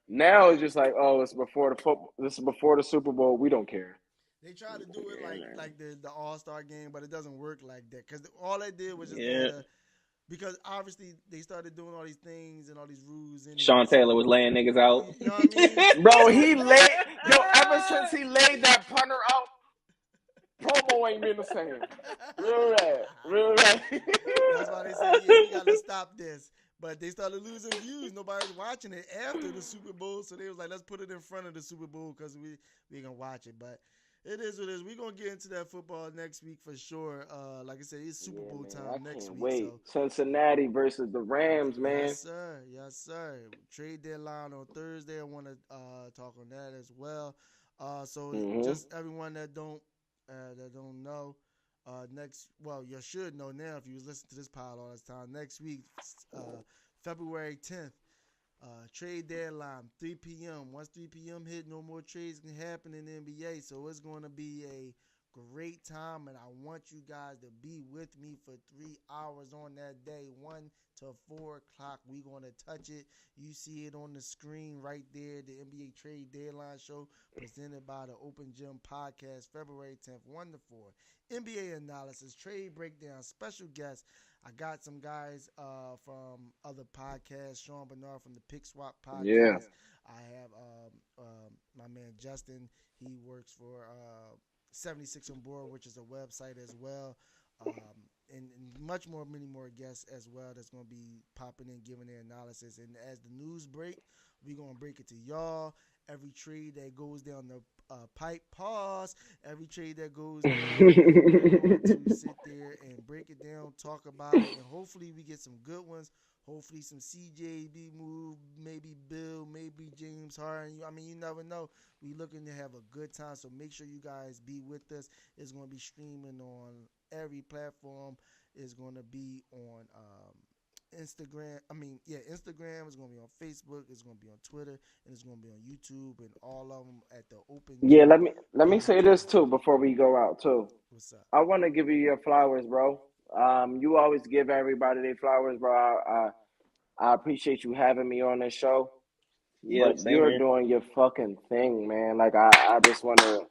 Now it's just like, oh, it's before the football. This is before the Super Bowl. We don't care. They try to do it like the All-Star game, but it doesn't work like that because all they did was just because obviously they started doing all these things and all these rules. And Sean Taylor was laying niggas out. You know what I mean? Bro, he laid. Ever since he laid that punter out, promo ain't been the same. Real rap. That's why they said, we got to stop this. But they started losing views. Nobody's watching it after the Super Bowl, so they was like, let's put it in front of the Super Bowl because we gonna watch it. But it is what it is. We're going to get into that football next week for sure. Like I said, it's Super Bowl time next week. Wait. So. Cincinnati versus the Rams, man. Yes, sir. Trade deadline on Thursday. I want to talk on that as well. Just everyone that don't know, you should know now if you was listening to this pod all this time. Next week, February 10th. Trade deadline, 3 p.m. Once 3 p.m. hit, no more trades can happen in the NBA. So it's going to be a great time, and I want you guys to be with me for 3 hours on that day, 1 to 4 o'clock. We're going to touch it. You see it on the screen right there, the NBA Trade Deadline Show presented by the OpenGym Podcast, February 10th, 1 to 4. NBA analysis, trade breakdown, special guests. I got some guys from other podcasts, Sean Bernard from the Pick Swap Podcast. Yeah. I have my man Justin. He works for 76 on Board, which is a website as well. And many more guests as well that's going to be popping in, giving their analysis. And as the news break, we're going to break it to y'all. Every trade that goes down the pipe, every trade that goes down, we're going to sit there and break it down, talk about it, and hopefully we get some good ones. Hopefully some CJB move, maybe Bill, maybe James Harden. I mean, you never know. We looking to have a good time, so make sure you guys be with us. It's going to be streaming on every platform. It's going to be on Instagram. Instagram. It's going to be on Facebook. It's going to be on Twitter, and it's going to be on YouTube, and all of them at the Open. Yeah, let me say this too before we go out too. What's up? I want to give you your flowers, bro. You always give everybody their flowers, bro. I appreciate you having me on this show. Yeah, but you're doing your fucking thing, man. Like I just want to.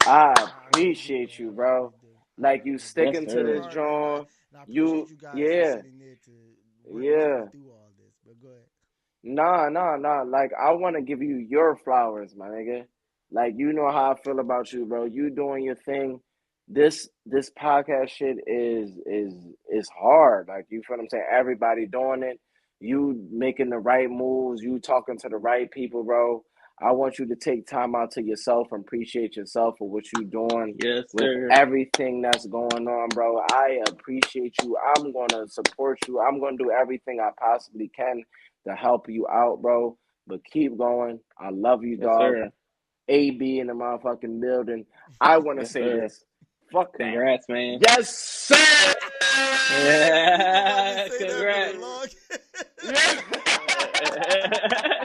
I appreciate you, bro. Like you sticking to this drawing. You yeah. Nah. Like I want to give you your flowers, my nigga. Like you know how I feel about you, bro. You doing your thing. This podcast shit is hard. Like you feel what I'm saying? Everybody doing it. You making the right moves. You talking to the right people, bro. I want you to take time out to yourself and appreciate yourself for what you doing. Yes, with sir. Everything that's going on, bro. I appreciate you. I'm gonna support you. I'm gonna do everything I possibly can to help you out, bro. But keep going. I love you, dog. Sir. AB in the motherfucking building. I want to say this. Fuck that. Congrats, man. Yes, sir. Yeah. Congrats.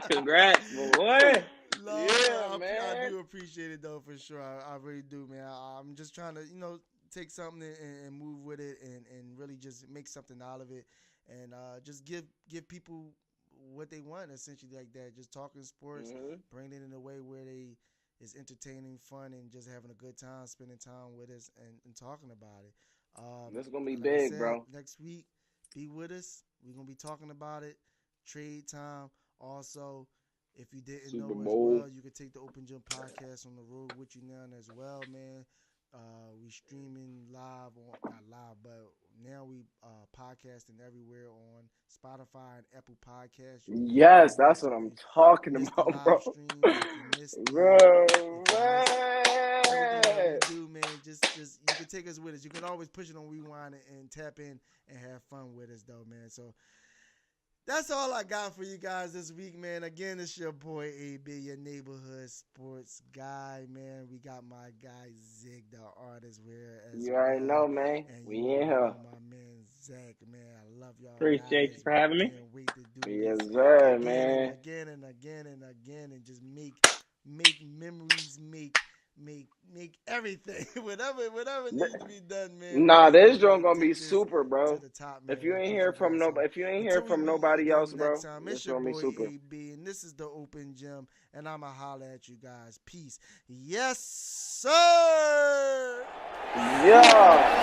Congrats, boy. I do appreciate it though, for sure. I really do, man. I'm just trying to, take something and move with it and really just make something out of it and just give people what they want, essentially, like that. Just talking sports, bring it in a way where it's entertaining, fun, and just having a good time, spending time with us and talking about it. This is going to be big, bro. Next week, be with us. We're going to be talking about it. Trade time. Also, if you didn't know as well, you can take the OpenGym Podcast on the road with you now as well, man. We streaming live not live, but now we podcasting everywhere on Spotify and Apple Podcasts. Yes, that's what I'm talking about, bro. Bro, man. Just you can take us with us. You can always push it on rewind and tap in and have fun with us, though, man. So that's all I got for you guys this week, man. Again, it's your boy AB, your neighborhood sports guy, man. We got my guy Zig, the artist, you already know, man. And we in here. My man Zach, man. I love y'all. Appreciate you for having me. Can't wait to do yes, this sir, man. Again and again, and just make memories, make make everything, whatever needs to be done, man. Nah, this joint gonna be super, bro. Top, if you ain't hear from nobody else, bro, it's your boy AB, and this is the Open Gym, and I'ma holler at you guys. Peace. Yes, sir. Yeah.